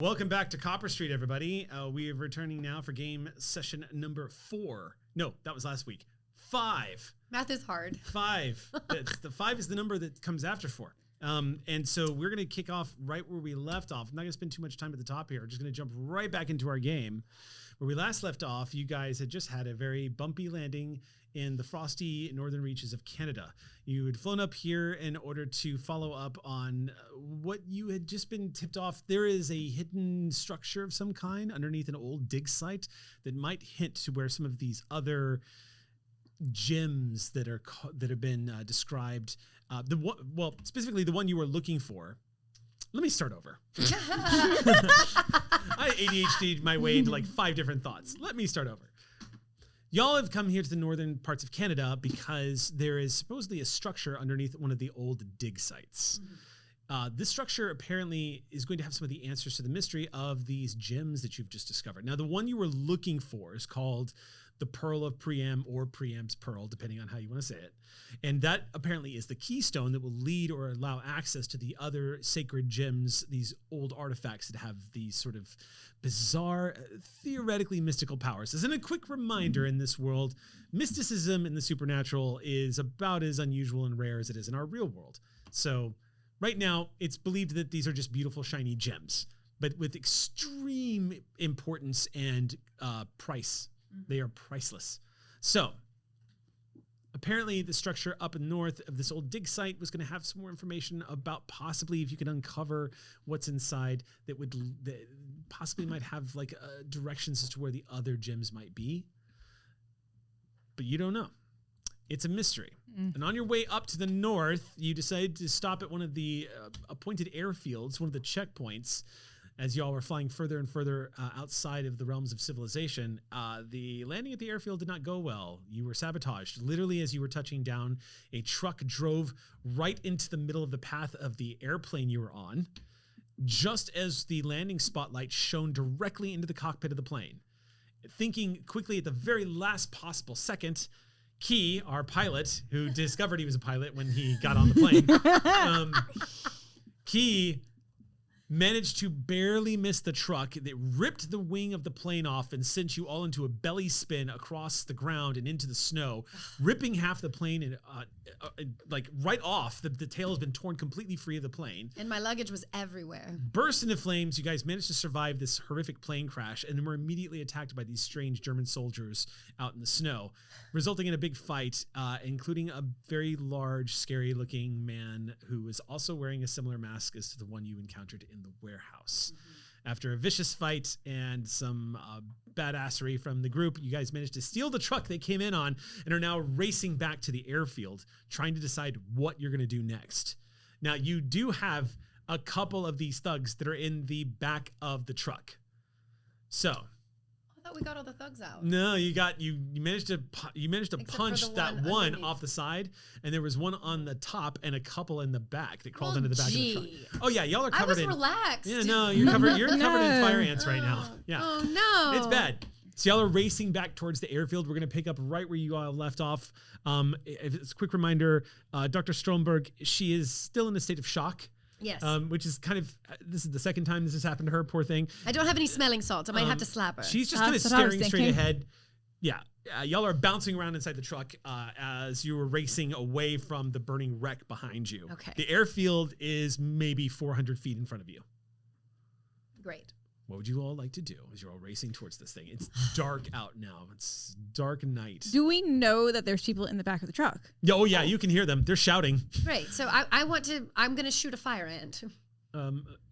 Welcome back to Copper Street, everybody. We are returning now for game session number 4. No, that was last week. 5. Math is hard. 5. The 5 is the number that comes after 4. And so we're going to kick off right where we left off. I'm not going to spend too much time at the top here. We're just going to jump right back into our game. Where we last left off, you guys had just had a very bumpy landing in the frosty northern reaches of Canada. You had flown up here in order to follow up on what you had just been tipped off. There is a hidden structure of some kind underneath an old dig site that might hint to where some of these other gems that have been described. Specifically the one you were looking for. Let me start over. I ADHD'd my way into like 5 different thoughts. Let me start over. Y'all have come here to the northern parts of Canada because there is supposedly a structure underneath one of the old dig sites. Mm-hmm. This structure apparently is going to have some of the answers to the mystery of these gems that you've just discovered. Now, the one you were looking for is called the Pearl of Priam or Priam's Pearl, depending on how you want to say it. And that apparently is the keystone that will lead or allow access to the other sacred gems, these old artifacts that have these sort of bizarre, theoretically mystical powers. As in a quick reminder, in this world, mysticism in the supernatural is about as unusual and rare as it is in our real world. So right now, it's believed that these are just beautiful, shiny gems, but with extreme importance and price. They are priceless. So apparently the structure up north of this old dig site was going to have some more information about possibly if you could uncover what's inside that possibly might have like directions as to where the other gems might be. But you don't know. It's a mystery. And on your way up to the north, you decide to stop at one of the appointed airfields, one of the checkpoints. As y'all were flying further and further outside of the realms of civilization, the landing at the airfield did not go well. You were sabotaged. Literally, as you were touching down, a truck drove right into the middle of the path of the airplane you were on, just as the landing spotlight shone directly into the cockpit of the plane. Thinking quickly at the very last possible second, Keye, our pilot, who discovered he was a pilot when he got on the plane, Keye managed to barely miss the truck that ripped the wing of the plane off and sent you all into a belly spin across the ground and into the snow, ripping half the plane and like right off. The tail has been torn completely free of the plane. And my luggage was everywhere. Burst into flames. You guys managed to survive this horrific plane crash and then were immediately attacked by these strange German soldiers out in the snow, resulting in a big fight, including a very large, scary-looking man who was also wearing a similar mask as to the one you encountered in the warehouse. Mm-hmm. After a vicious fight and some badassery from the group, you guys managed to steal the truck they came in on and are now racing back to the airfield, trying to decide what you're going to do next. Now, you do have a couple of these thugs that are in the back of the truck. So I thought we got all the thugs out. No, you managed to punch that one off the side, and there was one on the top and a couple in the back that crawled into the back of the truck. Oh yeah, y'all are covered in. I was relaxed. Yeah, no, you're covered. You're covered in fire ants right now. Yeah. Oh no, it's bad. So y'all are racing back towards the airfield. We're going to pick up right where you all left off. It's a quick reminder, Dr. Stromberg, she is still in a state of shock. Yes. Which is kind of, this is the second time this has happened to her, poor thing. I don't have any smelling salts. I might have to slap her. She's just kind of staring straight ahead. Yeah. Y'all are bouncing around inside the truck as you were racing away from the burning wreck behind you. Okay. The airfield is maybe 400 feet in front of you. Great. What would you all like to do as you're all racing towards this thing? It's dark out now. It's dark night. Do we know that there's people in the back of the truck? Oh yeah, you can hear them. They're shouting. Great. So I'm going to shoot a fire ant.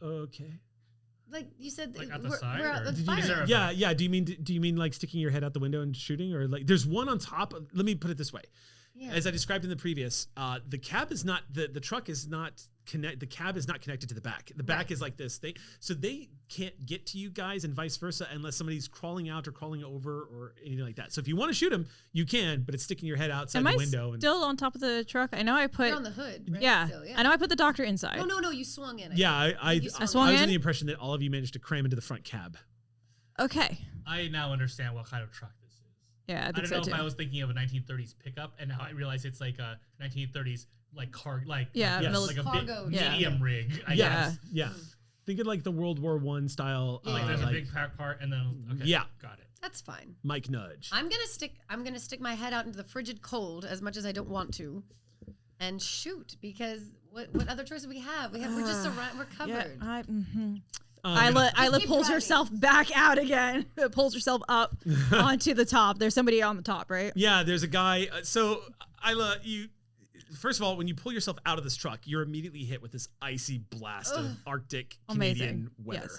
Okay. Like you said, Like at the side, we're at or the did you fire. say- Yeah. Do you mean like sticking your head out the window and shooting, or like there's one on top? Let me put it this way. Yeah. As I described in the previous, the cab is not the truck is not connect. The cab is not connected to the back. The back is like this thing, so they can't get to you guys, and vice versa, unless somebody's crawling out or crawling over or anything like that. So if you want to shoot them, you can, but it's sticking your head outside the window. Still on top of the truck? I know I put. You're on the hood. Right? Yeah. Still, I know I put the doctor inside. No, you swung in. I swung was in? under the impression that all of you managed to cram into the front cab. Okay. I now understand what kind of truck this is. Yeah, I I think don't know so if too. I was thinking of a 1930s pickup, and now I realize it's like a 1930s like car, like Yeah, Yes. like a Cargo, big yeah. medium rig. I Yeah. guess. Yeah. Think of like the World War I style. Yeah. Like there's like a big pack part, and then okay, Yeah. got it. That's fine. Mike Nudge. I'm gonna stick my head out into the frigid cold as much as I don't want to, and shoot because what other choice do we have? We're just we're covered. Isla keep pulls driving. herself back out again. Pulls herself up onto the top. There's somebody on the top, right? Yeah, there's a guy. So Isla, first of all, when you pull yourself out of this truck, you're immediately hit with this icy blast of Arctic Canadian weather.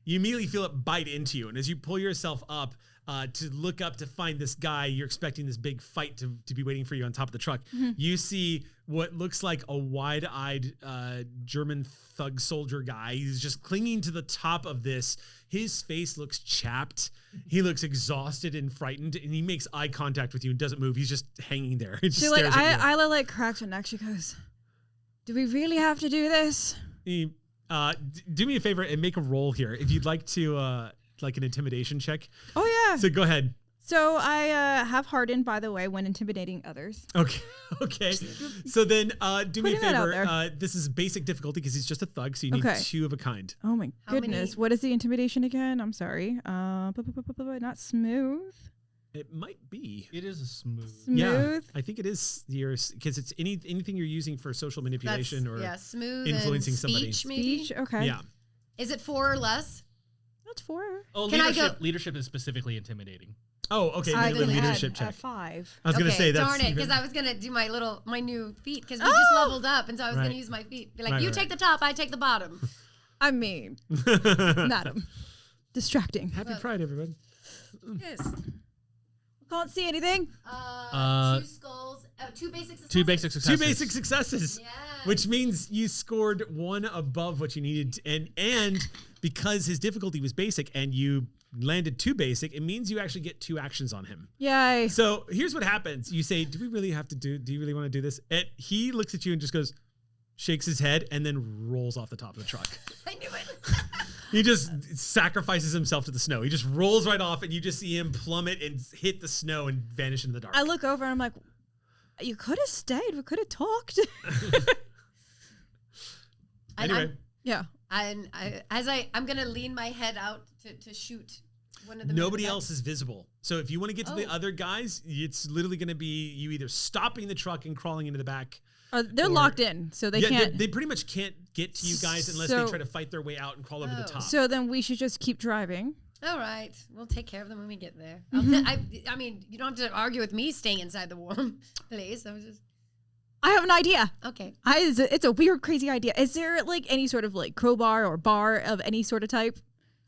You immediately feel it bite into you, and as you pull yourself up to look up to find this guy, you're expecting this big fight to be waiting for you on top of the truck. You see what looks like a wide-eyed German thug soldier guy. He's just clinging to the top of this. His face looks chapped. He looks exhausted and frightened, and he makes eye contact with you and doesn't move. He's just hanging there. He just She like stares at you. Isla cracks her neck. She goes, "Do we really have to do this?" Do me a favor and make a roll here if you'd like to, like an intimidation check. Oh yeah. So go ahead. So I have hardened, by the way, when intimidating others. Okay. So then, do me a Putting that out favor. there. This is basic difficulty because he's just a thug, so you need Okay. 2 of a kind. Oh my How goodness. many? What is the intimidation again? I'm sorry. Not smooth. It might be. It is a smooth. Yeah, Smooth. I think it is yours because it's anything you're using for social manipulation or smooth influencing and somebody. speech, maybe. Speech. Okay. yeah. Is it 4 or less? That's 4. Oh, Can I leadership. go- Leadership is specifically intimidating. Oh, okay. I Make a didn't leadership add check. a 5. I was gonna say that's darn it, even- because I was gonna do my new feat because we just leveled up, and so I was Right. gonna use my feet. Be like, Right, you right. take the top, I take the bottom. I mean, madam. Distracting. Happy Pride, everybody. Yes. Can't see anything. 2 skulls, 2 basic successes. 2 basic successes. 2 basic successes. Yes. Which means you scored 1 above what you needed, and because his difficulty was basic and you landed 2 basic, it means you actually get 2 actions on him. Yay. So here's what happens: you say, "Do we really have to do? Do you really want to do this?" And he looks at you and just goes, shakes his head, and then rolls off the top of the truck. I knew it. He just sacrifices himself to the snow. He just rolls right off, and you just see him plummet and hit the snow and vanish into the dark. I look over and I'm like, you could have stayed. We could have talked. Anyway, Yeah. And I'm gonna lean my head out to shoot one of them. nobody else is visible. So if you want to get to the Oh. other guys, it's literally going to be you either stopping the truck and crawling into the back. They're Or- locked in, so they can't. They pretty much can't get to you guys unless they So- try to fight their way out and crawl over the Oh. top. So then we should just keep driving. All right, we'll take care of them when we get there. Mm-hmm. I mean, you don't have to argue with me staying inside the warm place. I was just I have an idea. okay. It's a weird, crazy idea. Is there like any sort of like crowbar or bar of any sort of type?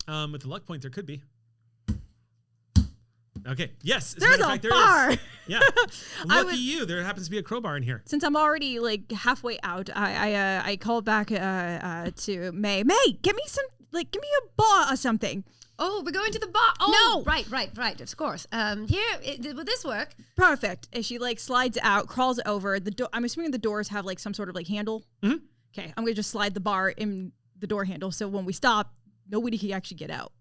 With the luck point, there could be. Okay. Yes. As There's matter of a fact, there bar. is. Yeah. I Lucky you. There happens to be a crowbar in here. Since I'm already like halfway out, I called back to May. May, give me a bar or something. Oh, we're going to the bar. Oh, No. right. Of course. Will this work? Perfect. And she like slides out, crawls over the door. I'm assuming the doors have like some sort of like handle. Mhm. Okay, I'm gonna just slide the bar in the door handle, so when we stop, nobody can actually get out.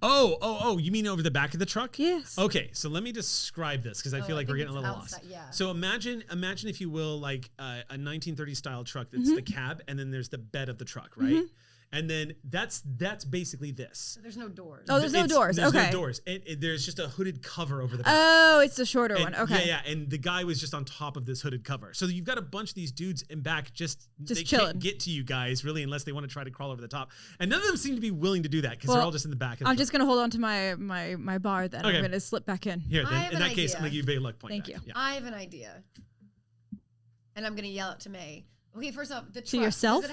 Oh, you mean over the back of the truck? Yes. Okay, so let me describe this because I feel I like we're think getting a it's little outside, lost. yeah. So imagine if you will, like a 1930s style truck that's the cab, and then there's the bed of the truck, right? And then that's basically this. So there's no doors. Oh, there's no doors. There's Okay. no doors. There's just a hooded cover over the back. Oh, it's the shorter And- one. Okay. Yeah. And the guy was just on top of this hooded cover. So you've got a bunch of these dudes in back just they chilling. can't get to you guys really unless they want to try to crawl over the top. And none of them seem to be willing to do that because they're Well, all just in the back. Of the I'm truck. just gonna hold on to my bar then. Okay. I'm gonna slip back in. Here, I then, have in an that case, I'm idea. going to give you a big luck point. Thank back. you. Yeah. I have an idea. And I'm going to yell out to May. Okay, first off, the truck. To yourself?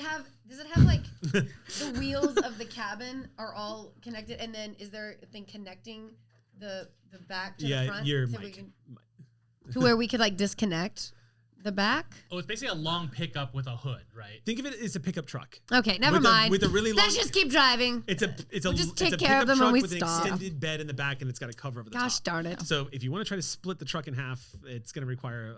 Does it have like the wheels of the cabin are all connected, and then is there a thing connecting the back to the front? Your so mic. To where we could like disconnect the back? Oh, it's basically a long pickup with a hood, right? Think of it as a pickup truck. Okay, never With mind. with a really long. Let's just keep driving. It's a We'll just it's take a care of pickup them when truck we with stop. an extended bed in the back, and it's got a cover over the Gosh top. darn it. So if you want to try to split the truck in half, it's going to require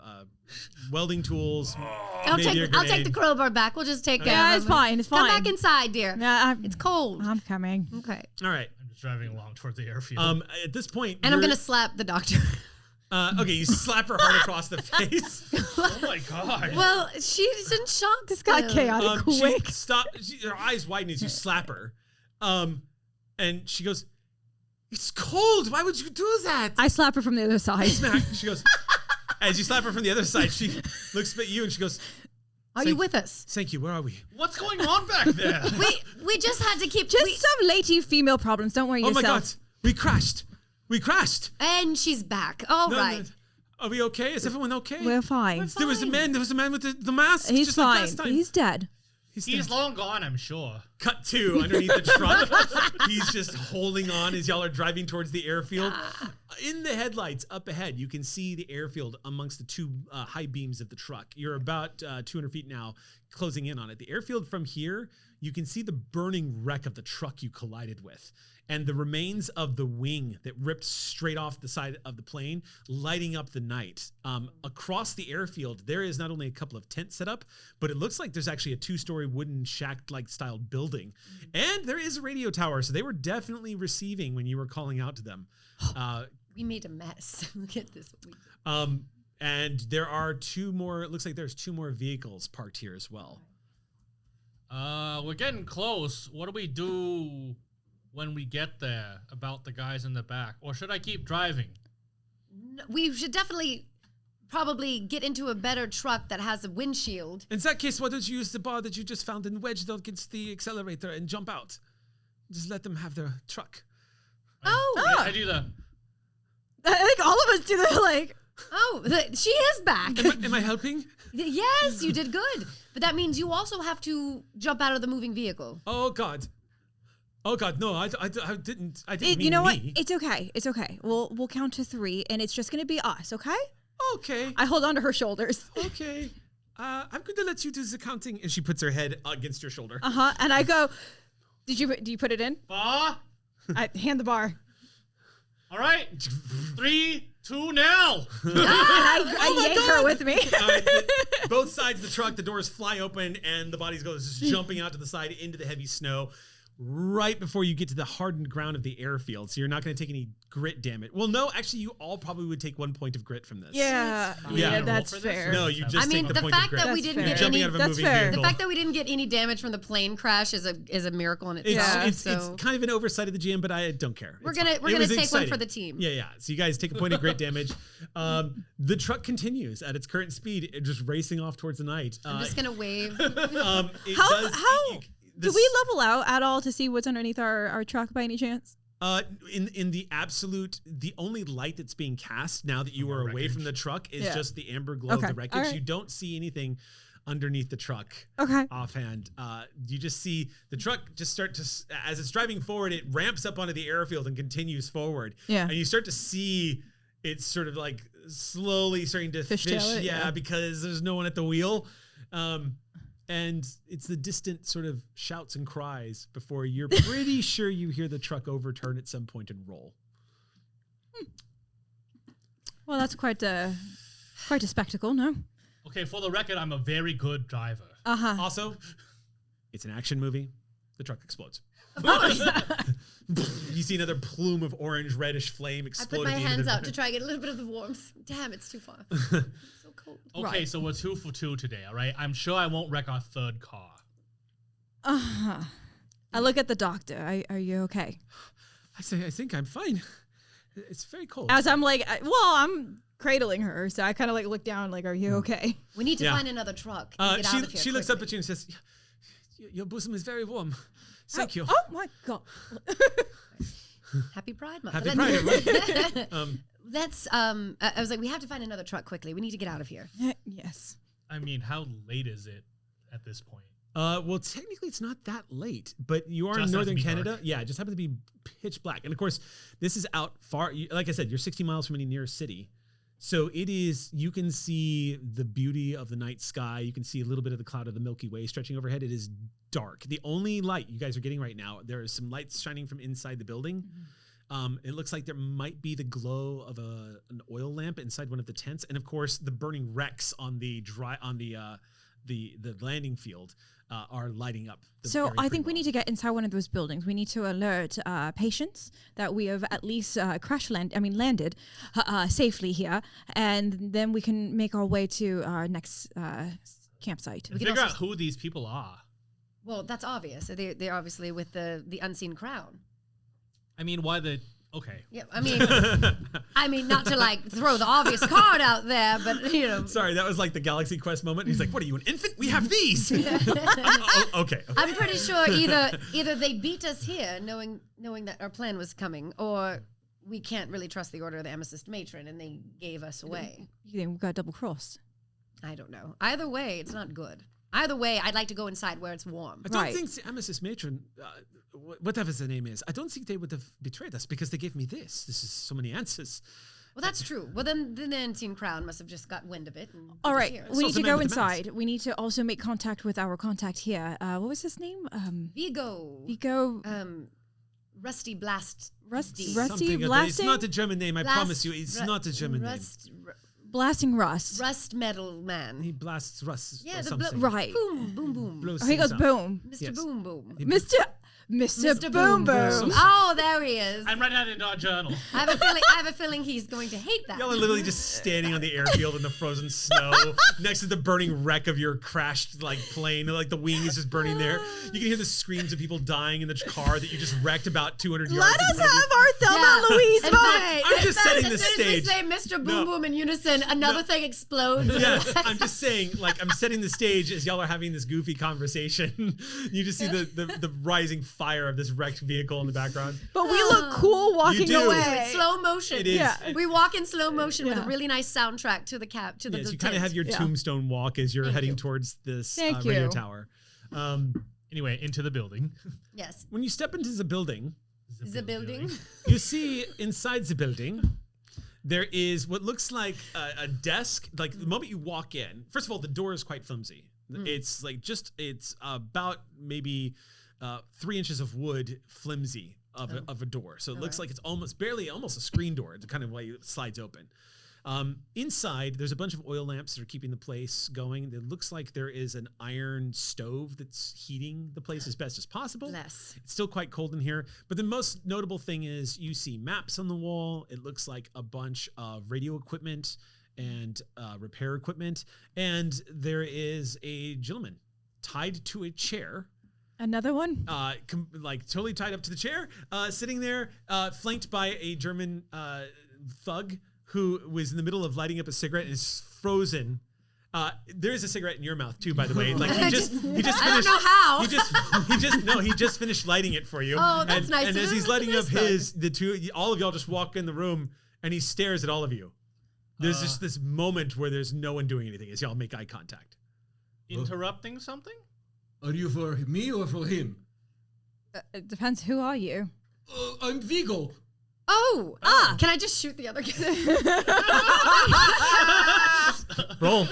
welding tools. I'll maybe a take the grenade. crowbar back. We'll just take care Yeah, of it's them. fine. It's fine. Come back inside, dear. Yeah, It's cold. I'm coming. Okay. All right. I'm just driving along towards the airfield. At this point, And I'm you're- gonna slap the doctor. Okay, you slap her hard across the face. Oh my god. Well, she's in shock. This got chaotic quick. Her eyes widen as you slap her. And she goes, "It's cold. Why would you do that?" I slap her from the other side. Smack. She goes, as you slap her from the other side, she looks at you and she goes, Are you with us? "Thank you. Where are we?" What's going on back there? We just had to keep Just some lady female problems. Don't worry Oh yourself. my God. We crashed. And she's back. All right. No. Are we okay? Is everyone okay? We're fine. There was a man with the mask. He's just like fine. last time. He's dead. He's He's long gone, I'm sure. Cut to underneath the truck. He's just holding on as y'all are driving towards the airfield. In the headlights up ahead, you can see the airfield amongst the two high beams of the truck. You're about 200 feet now, closing in on it. The airfield from here, you can see the burning wreck of the truck you collided with, and the remains of the wing that ripped straight off the side of the plane, lighting up the night. Across the airfield, there is not only a couple of tents set up, but it looks like there's actually a 2-story wooden shack-like styled building. And there is a radio tower, so they were definitely receiving when you were calling out to them. We made a mess. Look at this. And there are it looks like there's 2 more vehicles parked here as well. We're getting close. What do we do when we get there about the guys in the back? Or should I keep driving? We should probably get into a better truck that has a windshield. In that case, why don't you use the bar that you just found and wedge them against the accelerator and jump out? Just let them have their truck. I do the... I think all of us do that. Like, She is back. Am I helping? Yes, you did good. But that means you also have to jump out of the moving vehicle. Oh God. No, I didn't mean you know what? me. It's okay. It's okay. We'll count to 3, and it's just gonna be us. Okay? Okay. I hold on to her shoulders. Okay. I'm going to let you do the counting. And she puts her head against your shoulder. And I go, do you put it in? Bar? I hand the bar. All right. 3, 2, now. And I yank her with me. Both sides of the truck, the doors fly open, and the bodies go just jumping out to the side into the heavy snow right before you get to the hardened ground of the airfield. So you're not going to take any grit damage. Well, no, actually, you all probably would take 1 point of grit from this. Yeah, Yeah. that's Roll for this? fair. No, you just take the the point of fact grit. that we That's didn't fair. get Jumping any out of a That's moving fair. vehicle. the fact that we didn't get any damage from the plane crash is a miracle in itself. It's so kind of an oversight of the GM, but I don't care. we're It's gonna fine. we're It gonna was take exciting. one for the team. Yeah. So you guys take a point of grit damage. The truck continues at its current speed, just racing off towards the night. I'm just gonna wave. Do we level out at all to see what's underneath our truck by any chance? In the only light that's being cast now that you are away from the truck is just the amber glow of the wreckage. All right. You don't see anything underneath the truck. Okay. Offhand, you just see the truck just as it's driving forward, it ramps up onto the airfield and continues forward. Yeah. And you start to see it's sort of like slowly starting to fish. Fishtail it, yeah. Because there's no one at the wheel. And it's the distant sort of shouts and cries before you're pretty sure you hear the truck overturn at some point and roll. Well, that's quite a spectacle, no? Okay, for the record, I'm a very good driver. Also, it's an action movie. The truck explodes. You see another plume of orange, reddish flame I explode. put my at the end hands of out the- to try and get a little bit of the warmth. Damn, it's too far. It's so cold. Okay, so we're 2 for 2 today, all right? I'm sure I won't wreck our 3rd car. I look at the doctor. Are you okay? I think I'm fine. It's very cold. As I'm like, I'm cradling her, so I kind of like look down, like, are you okay? We need to Yeah. find another truck. And get out of here she looks up quickly. at you and says, "Your bosom is very warm. Thank you." Oh my god. Happy Pride Month. Happy Pride, everyone. I was like, we have to find another truck quickly. We need to get out of here. Yes. I mean, how late is it? at this point? Well, technically it's not that late, but you are Just in has to northern be Canada. dark. Yeah, it just happens to be pitch black. And of course, this is out far. Like I said, you're 60 miles from any nearest city. So it is, you can see the beauty of the night sky. You can see a little bit of the cloud of the Milky Way stretching overhead. It is dark. The only light you guys are getting right now, there is some lights shining from inside the building. It looks like there might be the glow of an oil lamp inside one of the tents. And of course, the burning wrecks on the landing field are lighting up. So I think we need to get inside one of those buildings. We need to alert patients that we have at least landed safely here, and then we can make our way to our next campsite. And figure out who these people are. Well, that's obvious. They're obviously with the unseen crown. I mean, why the... Okay. Yeah, I mean, not to like throw the obvious card out there, but you know. Sorry, that was like the Galaxy Quest moment. He's like, "What are you, an infant? We have these." Okay. I'm pretty sure either they beat us here, knowing that our plan was coming, or we can't really trust the order of the Amethyst Matron, and they gave us away. You think we got double crossed? I don't know. Either way, it's not good. Either way, I'd like to go inside where it's warm. I don't think the Amethyst Matron, whatever the name is, I don't think they would have betrayed us because they gave me this. This is so many answers. Well, that's true. Well, then the unseen crown must have just got wind of it. And All right, here. we need to go inside. We need to also make contact with our contact here. What was his name? Vigo. Rusty Blast. Rusty Something Blasting? It's not a German name, I promise you. It's not a German name. Blasting Rust. Rust Metal Man. He blasts rust Yeah, or the something. Right. Boom, boom, boom. Blows He goes things up. boom. Mr. Yes. Boom Boom. Mr. Boom Boom. Oh, there he is. I'm writing that in our journal. I have a feeling he's going to hate that. Y'all are literally just standing on the airfield in the frozen snow next to the burning wreck of your crashed plane. Like the wing is just burning there. You can hear the screams of people dying in the car that you just wrecked about 200 yards. Let us have our Thelma Louise In moment. fact, I'm just setting the as soon as we stage. say Mr. Boom No. Boom in unison, another thing explodes. Yes, I'm just saying, I'm setting the stage as y'all are having this goofy conversation. You just see the rising fire of this wrecked vehicle in the background. But we look cool walking do. away. It's slow motion. It is. Yeah. We walk in slow motion with a Yeah. really nice soundtrack to the Yes, the you kind of have your Yeah. tombstone walk as you're Thank heading you. towards this Thank radio you. tower. Anyway, into the building. Yes. When you step into the building, The building. you see inside the building, there is what looks like a desk. Like the moment you walk in, first of all, the door is quite flimsy. It's it's about maybe 3 inches of wood flimsy of a door. So it looks like it's almost a screen door. The kind of way it slides open. Inside, there's a bunch of oil lamps that are keeping the place going. It looks like there is an iron stove that's heating the place as best as possible. Bless. It's still quite cold in here. But the most notable thing is you see maps on the wall. It looks like a bunch of radio equipment and repair equipment. And there is a gentleman tied to a chair. Another one? Totally tied up to the chair, sitting there, flanked by a German thug who was in the middle of lighting up a cigarette and is frozen. There is a cigarette in your mouth too, by the way. He just finished. I don't know how. He just finished lighting it for you. Oh, that's nice And of as him. he's That's lighting a up nice all of y'all just walk in the room and he stares at all of you. There's just this moment where there's no one doing anything as y'all make eye contact. Interrupting something? Are you for me or for him? It depends. Who are you? I'm Vigo. Oh. Can I just shoot the other guy? Roll.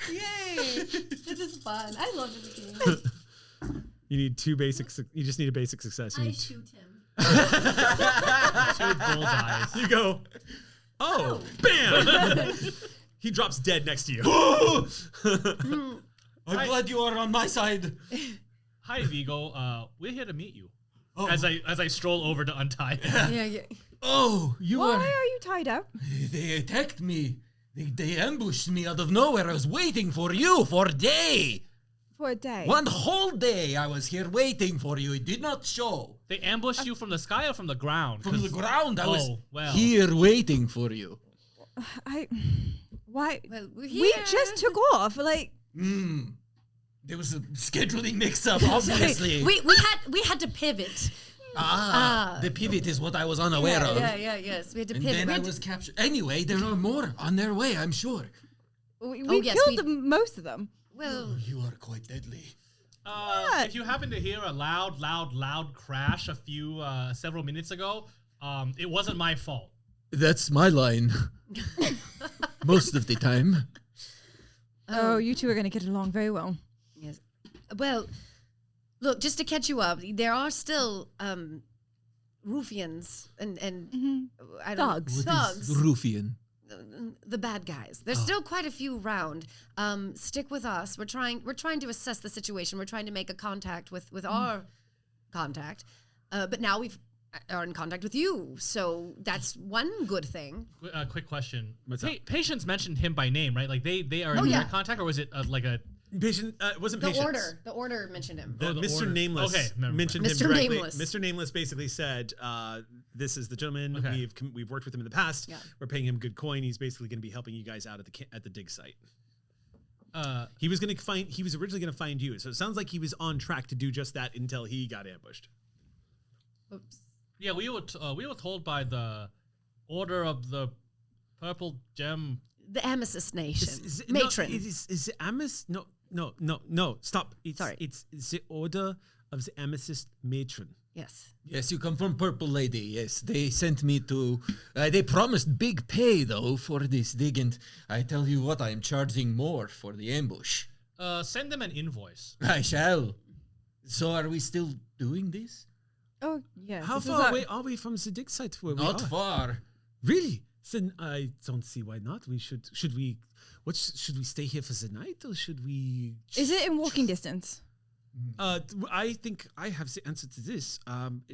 Yay. This is fun. I love this game. You need two basic. You just need a basic success. You I need shoot him. Two bullseyes. You go. Oh, bam! He drops dead next to you. I'm glad you are on my side. Hi, Vigo. We're here to meet you. Oh. As I stroll over to untie him. Yeah. Oh, you Why are. are you tied up? They attacked me. They ambushed me out of nowhere. I was waiting for you for a day. For a day. One whole day I was here waiting for you. It did not show. They ambushed you from the sky or from the ground? From the ground, I was well. here waiting for you. Why? Well, we're We here. just took off. There was a scheduling mix-up, obviously. we had to pivot. The pivot is what I was unaware of. Yes. We had to And pivot. then I was captured. Anyway, there are more on their way, I'm sure. We killed most of them. Well, You are quite deadly. If you happen to hear a loud crash several minutes ago, it wasn't my fault. That's my line. Most of the time. Oh, you two are going to get along very well. yes. Well, look, just to catch you up, there are still ruffians and I don't Thugs. know, thugs. Ruffian. The bad guys. There's still quite a few round. Stick with us. We're trying to assess the situation. We're trying to make a contact with our contact. But now are in contact with you. So that's one good thing. Quick question. What's up? Patients mentioned him by name, right? Like they are in direct contact, or was it like a... Patient, it wasn't The patience. order mentioned him. The the Mr. order. Nameless Okay, never mind. mentioned him Mr. directly. Nameless. Mr. Nameless basically said, "This is the gentleman. Okay. We've worked with him in the past. Yeah. We're paying him good coin. He's basically going to be helping you guys out at the dig site. He was originally going to find you. So it sounds like he was on track to do just that until he got ambushed. Oops. Yeah, we were told by the Order of the Purple Gem. The Amethyst Nation. No, Matron. is it Amethyst? No. Stop. Sorry. It's the Order of the Amethyst Matron. Yes. Yes, you come from Purple Lady. Yes, they sent me to... they promised big pay, though, for this dig, and I tell you what, I am charging more for the ambush. Send them an invoice. I shall. So are we still doing this? Oh, yes. How this is far our- away are we from the dig site where Not we are? far. Really? Then I don't see why not. Should we stay here for the night, or should we? Is it in walking distance? I think I have the answer to this.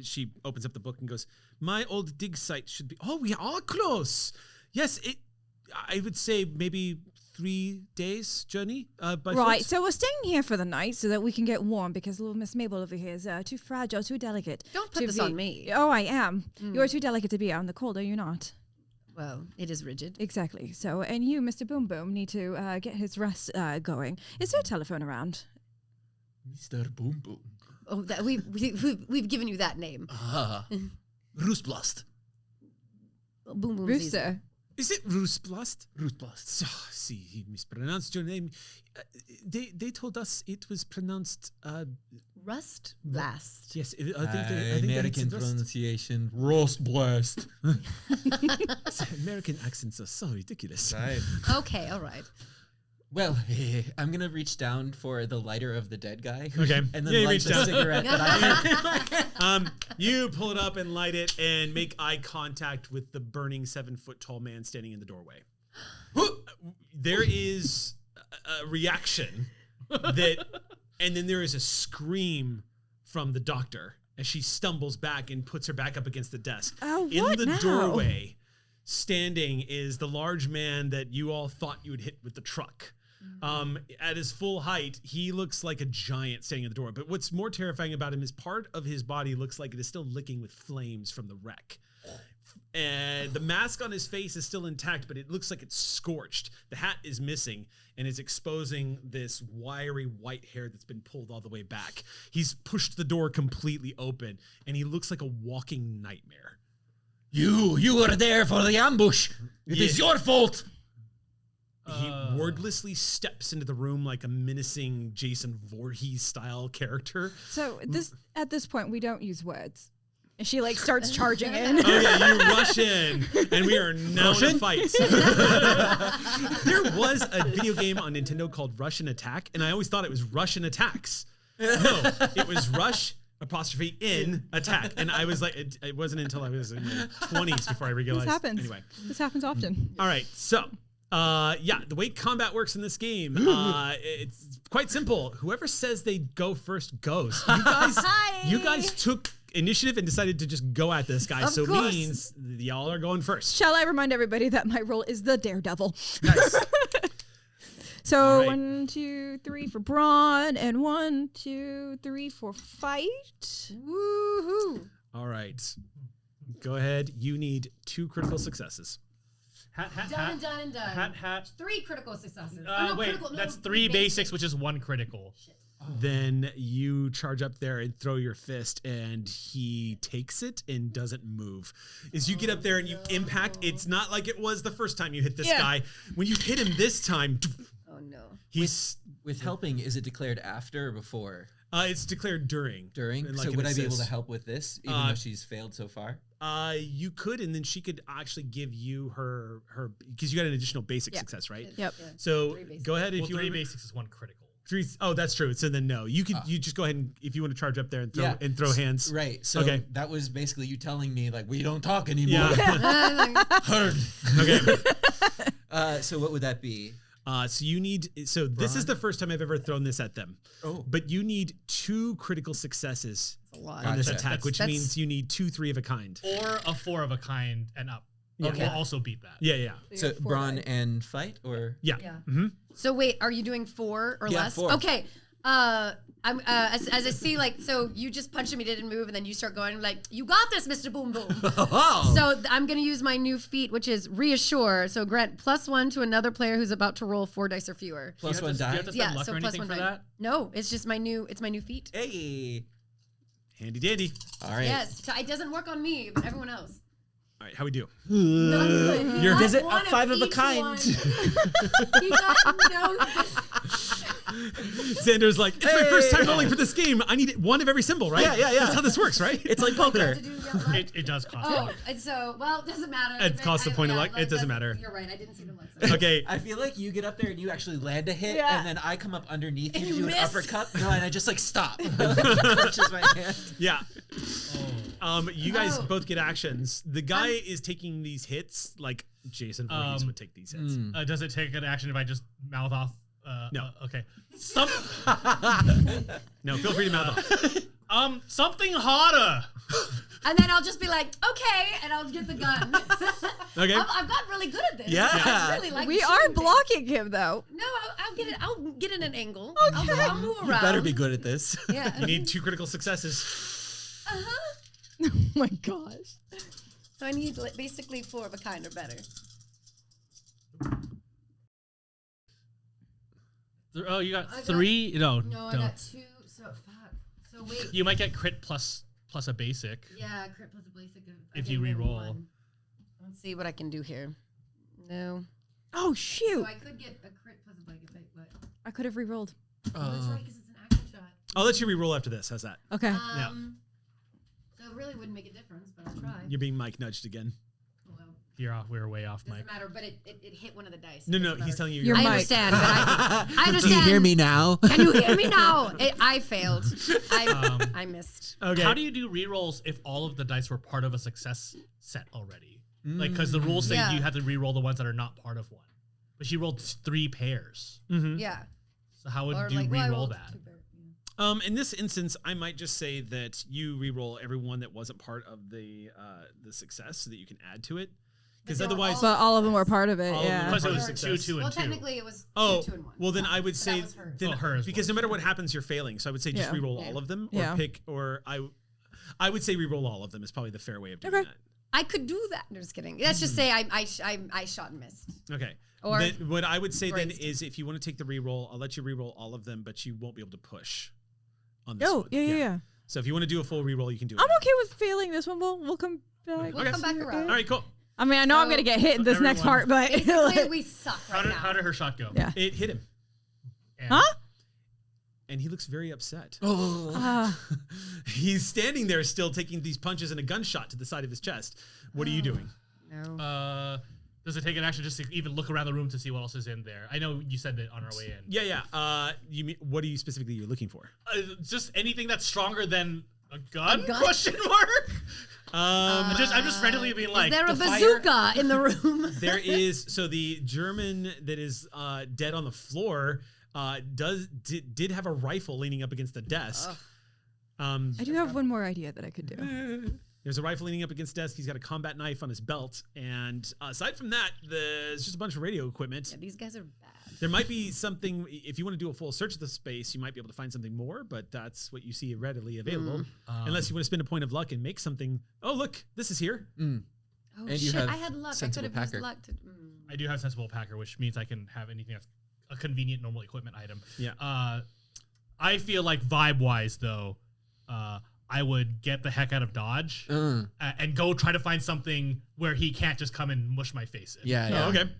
She opens up the book and goes, "My old dig site should be." Oh, we are close. Yes, I would say maybe 3 days journey. By Right, foot. so we're staying here for the night so that we can get warm because little Miss Mabel over here is too fragile, too delicate. Don't put to this be- on me. Oh, I am. You're too delicate to be out in the cold, are you not? Well, it is rigid. Exactly. So, and you, Mr. Boom Boom, need to get his rest going. Is there a telephone around? Mr. Boom Boom. Oh, that we've given you that name. Roostblast. Boom boom. Rooster. Is it Roostblast? Roostblast. So, see, he mispronounced your name. They told us it was pronounced. Rust blast. Yes, I think they American pronunciation. Roastblast. American accents are so ridiculous. Right. Okay, all right. Well, I'm gonna reach down for the lighter of the dead guy. Okay. And then Yeah, you light reach the down. cigarette that I have. You pull it up and light it and make eye contact with the burning 7-foot tall man standing in the doorway. There is a reaction and then there is a scream from the doctor as she stumbles back and puts her back up against the desk. Oh, in what the now? doorway, standing is the large man that you all thought you would hit with the truck. At his full height, he looks like a giant standing at the door. But what's more terrifying about him is part of his body looks like it is still licking with flames from the wreck. And the mask on his face is still intact, but it looks like it's scorched. The hat is missing and is exposing this wiry white hair that's been pulled all the way back. He's pushed the door completely open, and he looks like a walking nightmare. You were there for the ambush. It is your fault. He wordlessly steps into the room like a menacing Jason Voorhees style character. So at this point, we don't use words. And she like starts charging in. Oh yeah, you rush in, and we are now in a fight. There was a video game on Nintendo called Russian Attack, and I always thought it was Russian Attacks. No, it was Rush apostrophe in attack, and I was like, it wasn't until I was in my 20s before I realized. This happens. Anyway, This happens often. all right, so. The way combat works in this game, it's quite simple. Whoever says they go first goes. You guys took initiative and decided to just go at this guy, Of so it course. means y'all are going first. Shall I remind everybody that my role is the daredevil? Nice. So All right. 1, 2, 3 for brawn, and 1, 2, 3 for fight. Woohoo! All right. Go ahead. You need 2 critical successes. Hat, hat, Done hat. and done and done. Hat, hat. 3 critical successes. Wait, that's 3 basics, which is 1 critical. then you charge up there and throw your fist, and he takes it and doesn't move. As you get up there and you impact, it's not like it was the first time you hit this guy. When you hit him this time, Oh no. he's With helping, is it declared after or before? it's declared during. During? And So an would I be able to assist. help with this, even though she's failed so far? You could, and then she could actually give you her because you got an additional basic success, right? Yep. So go ahead if Well, you 3 want. basics is 1 critical. Oh, that's true. So then no, you could you just go ahead and if you want to charge up there and throw hands. Right. So Okay. that was basically you telling me, like, we don't talk anymore. Yeah. Okay. So what would that be? So you need. So this is the first time I've ever thrown this at them. Oh. But you need 2 critical successes A lot. on this Gotcha. attack, which That's- means you need 2 3 of a kind. Or a 4 of a kind and up. Yeah. Will also beat that. Yeah. So brawn and fight, or? Yeah. Yeah. Mm-hmm. So wait, are you doing 4 or Yeah, less? 4. Okay. I'm as I see, like, so you just punched him, he didn't move, and then you start going like, "You got this, Mr. Boom Boom." Oh. So I'm gonna use my new feat, which is reassure. So grant +1 to another player who's about to roll 4 dice or fewer. Plus Do you 1 have to- do you die. have to spend Yeah, luck so or anything +1 for die. that? No, it's just my new feat. Hey. Handy dandy. All right. Yes, it doesn't work on me, but everyone else. All right. How we do? Not good. You're- Not Is it a one 5 of a each kind? one. He got no. Xander's like, it's my first time rolling for this game. I need 1 of every symbol, right? Yeah. That's how this works, right? It's like poker. To do that luck. It does cost Oh, luck. and so, well, it doesn't matter. It costs a point of luck. It doesn't matter. You're right. I didn't see the luck. Okay. I feel like you get up there and you actually land a hit, Yeah. and then I come up underneath you And to you do an miss. uppercut. No, and I just like stop. Crunches my hand. Yeah. You guys Oh. both get actions. The guy is taking these hits like Jason Voorhees would take these hits. Does it take an action if I just mouth off? No. Okay. No, feel free to mouth off. Something hotter. And then I'll just be like, okay, and I'll get the gun. Okay. I've gotten really good at this. Yeah. I really like We shooting are things. blocking him though. No, I'll get in an angle. I'll move You around. better be good at this. Yeah. You need 2 critical successes. Oh my gosh. So I need basically 4 of a kind or better. Oh, you got I got- 3? No, No, I got 2. So fuck. So wait. You might get crit plus a basic. Yeah, crit plus a basic. If you re-roll. Let's see what I can do here. No. Oh So shoot. I could get a crit plus a basic, but I could have re-rolled. oh, that's right, because it's an action shot. I'll let you re-roll after this. How's that? Okay. So it really wouldn't make a difference, but I'll try. You're being Mike nudged again. Well, We're way off, doesn't Mike. matter, but it hit one of the dice. No, It no, doesn't he's matter. telling you. You're I Mike. understand, but I understand. Do you hear me now? Can you hear me now? I failed. I missed. Okay. How do you do rerolls if all of the dice were part of a success set already? Like, because the rules say Yeah. you have to re-roll the ones that are not part of one. But she rolled 3 pairs. Yeah. So how would Or you like, well, I re-roll rolled that? 2 pairs, yeah. In this instance, I might just say that you re-roll every one that wasn't part of the success, so that you can add to it. Because they were otherwise, But all of them were part of it. All of them Yeah. were Plus it part of was the 2, success. 2, Well, and 2. technically it was 2 and 1. well, then I would But say that was hers. then, Oh, hers because was. no matter what happens, you're failing. So I would say just Yeah. re-roll Yeah. all of them, or Yeah. pick, or I would say re-roll all of them is probably the fair way of doing Okay. that. I could do that. No, just kidding. Let's just say I shot and missed. Okay. Or Then what I would say then grazed. is if you want to take the re-roll, I'll let you re-roll all of them, but you won't be able to push on this Oh, one. yeah. So if you want to do a full re-roll, you can do it. I'm okay with failing this one. We'll come back. We'll come back around. All right, cool. I mean, I know I'm gonna get hit in this next everyone- part, but Basically, we suck How right did, now. how did her shot go? yeah. It hit him, And Huh? and he looks very upset. Oh. He's standing there still taking these punches and a gunshot to the side of his chest. What are you doing? No. Does it take an action just to even look around the room to see what else is in there? I know you said that on our way in. Yeah. You mean what are you specifically you're looking for? Just anything that's stronger than a gun? A gun? Question mark? Um, I'm just randomly being like, Is there a the fire- bazooka in the room? there is so the German that is dead on the floor did have a rifle leaning up against the desk. I do have one more idea that I could do. There's a rifle leaning up against the desk. He's got a combat knife on his belt, and aside from that, there's just a bunch of radio equipment. Yeah, these guys are bad. There might be something, if you want to do a full search of the space, you might be able to find something more, but that's what you see readily available. Unless you want to spend a point of luck and make something. Oh, look, this is here. Oh And you shit! have I had luck. I could sensible have used packer. luck to. I do have sensible packer, which means I can have anything that's a convenient normal equipment item. Yeah. I feel like vibe-wise, though, I would get the heck out of Dodge and go try to find something where he can't just come and mush my face in. Yeah, yeah. Oh, okay.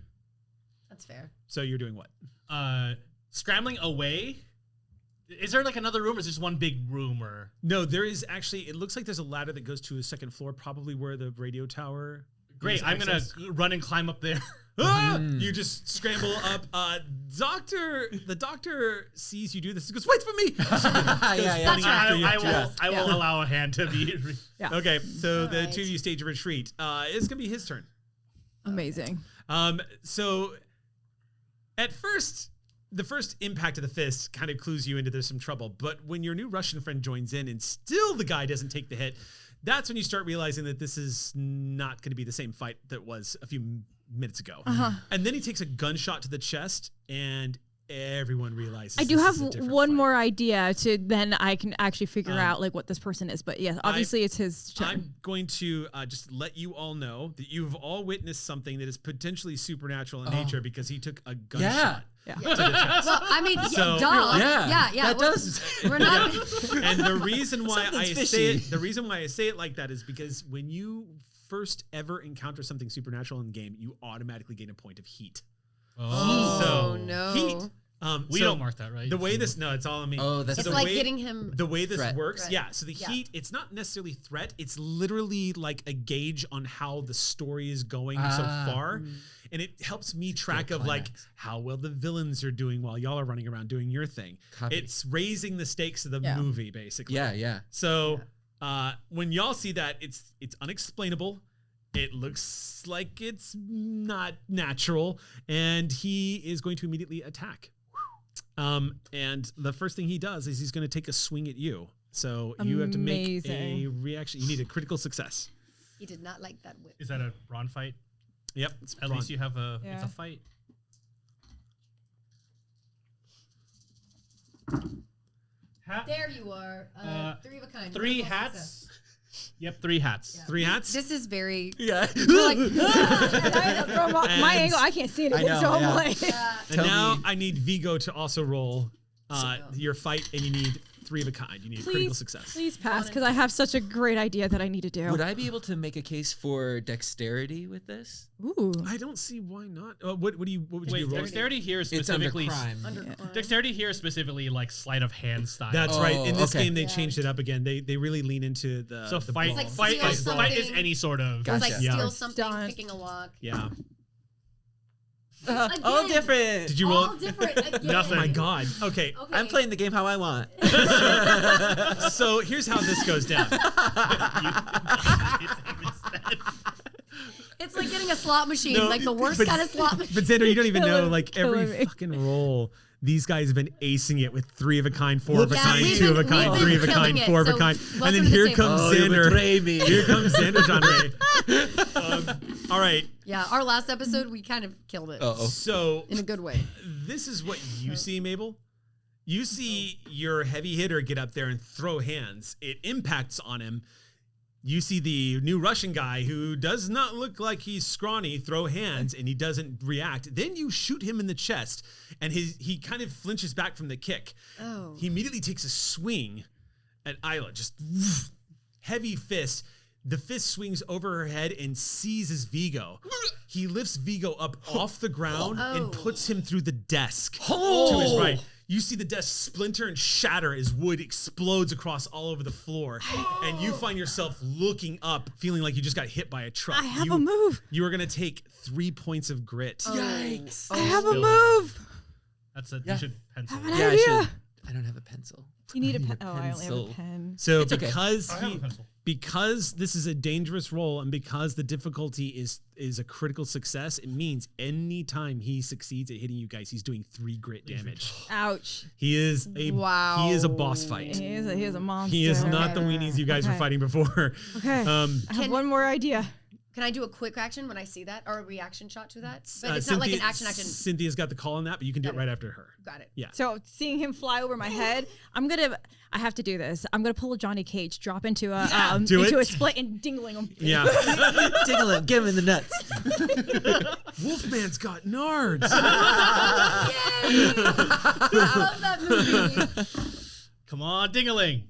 That's fair. So you're doing what? Scrambling away. Is there like another room, or is this one big room? Or No, there is actually. It looks like there's a ladder that goes to a second floor, probably where the radio tower. Great, I'm gonna run and climb up there. You just scramble up. The doctor sees you do this. He goes, "Wait for me!" I will allow a hand to be. Okay, so All the right. two of you stage a retreat. It's gonna be his turn. Amazing. So at first, the first impact of the fist kind of clues you into there's some trouble. But when your new Russian friend joins in and still the guy doesn't take the hit, that's when you start realizing that this is not going to be the same fight that was a few minutes ago. And then he takes a gunshot to the chest, and everyone realizes I do this have is a different one fight. more idea to then I can actually figure out like what this person is. But yeah, obviously it's his turn. I'm going to just let you all know that you've all witnessed something that is potentially supernatural in nature because he took a gunshot. Yeah. To the chest. Well, I mean, So- duh. Yeah, Yeah. that We're- does. We're not. And the reason why I Something's say fishy. it, the reason why I say it like that is because when you first ever encounter something supernatural in the game, you automatically gain a point of heat. Oh, So no. heat. We so don't mark that, right? The way this, no, it's all on me. Oh, that's It's the like way, getting him. the way this Threat. works. Threat. Yeah. So the Yeah. heat, it's not necessarily threat. It's literally like a gauge on how the story is going so far. And it helps me track of like climax. how well the villains are doing while y'all are running around doing your thing. Copy. It's raising the stakes of the Yeah. movie, basically. Yeah, yeah. So when y'all see that, it's unexplainable. It looks like it's not natural, and he is going to immediately attack. And the first thing he does is he's going to take a swing at you. So you have to make a Amazing. reaction. You need a critical success. He did not like that whip. Is that a brawn fight? Yep. It's At least you have a. It's Yeah. a fight. There you are. Three of a kind. Three Critical hats. success. Yep, 3 hats. 3 hats. This is very. Yeah. We're like, From my And- angle, I can't see anything, know, so I'm yeah. like, And Tell now me. I need Vigo to also roll your fight, and you need 3 of a kind. You need a critical success. please pass, because I have such a great idea that I need to do. Would I be able to make a case for dexterity with this? Ooh. I don't see why not. What would you Wait, roll? dexterity here is It's under specifically. crime. Dexterity here is specifically like sleight of hand style. That's Oh, right. In this okay. game, they changed it up again. They really lean into the so the fight, brawl. Like fight, steal is, fight is something. any sort of. Gotcha. It's like Yeah. steal something, Done. picking a lock. Yeah. All Again, different. Did you roll? All different. Again. Oh my God. Okay. Okay. I'm playing the game how I want. So here's how this goes down. It's like getting a slot machine, No, like the worst but- kind of slot machine. But Xander, you don't even know, Killing- like every killing me. fucking roll. These guys have been acing it with 3 of a kind, 4 of a Yeah, kind, we've 2 of a been- kind, we've 3 been of a killing kind, it, 4 of a so kind, welcome and then to the here table. comes Oh, you Xander. betray me. Here comes Xander Jeanneret. All right. Yeah, our last episode, we kind of killed it Uh-oh. So in a good way. this is what you see, Mabel. You see your heavy hitter get up there and throw hands. It impacts on him. You see the new Russian guy who does not look like he's scrawny throw hands, and he doesn't react. Then you shoot him in the chest, and he kind of flinches back from the kick. Oh. He immediately takes a swing at Isla, just heavy fist. The fist swings over her head and seizes Vigo. He lifts Vigo up off the ground and Oh. puts him through the desk to his right. You see the desk splinter and shatter as wood explodes across all over the floor. And you find yourself looking up, feeling like you just got hit by a truck. I have a move. You are going to take 3 points of grit. Yikes. I have a Spill it. move. That's a. Yeah. You should pencil. An it. Yeah, I idea. should. I don't have a pencil. You need a need pen. a Oh, I only have a pencil. pen. So It's okay. because I have a pencil. because this is a dangerous roll and because the difficulty is a critical success, it means anytime he succeeds at hitting you guys, he's doing 3 grit damage. Ouch. He is a boss fight. He is a monster. He is not the Okay. weenies you guys were Okay. fighting before. Okay. I have Can- one more idea. Can I do a quick action when I see that, or a reaction shot to that? But it's not like an action. Cynthia's got the call on that, but you can do it Got it. right after her. Got it. Yeah. So seeing him fly over my head, I have to do this. I'm gonna pull a Johnny Cage, drop into a Do into it. a split and dingling him. Yeah. Tickle him. Give him in the nuts. Wolfman's got nards. Yay! I love that movie. Come on, Dingaling.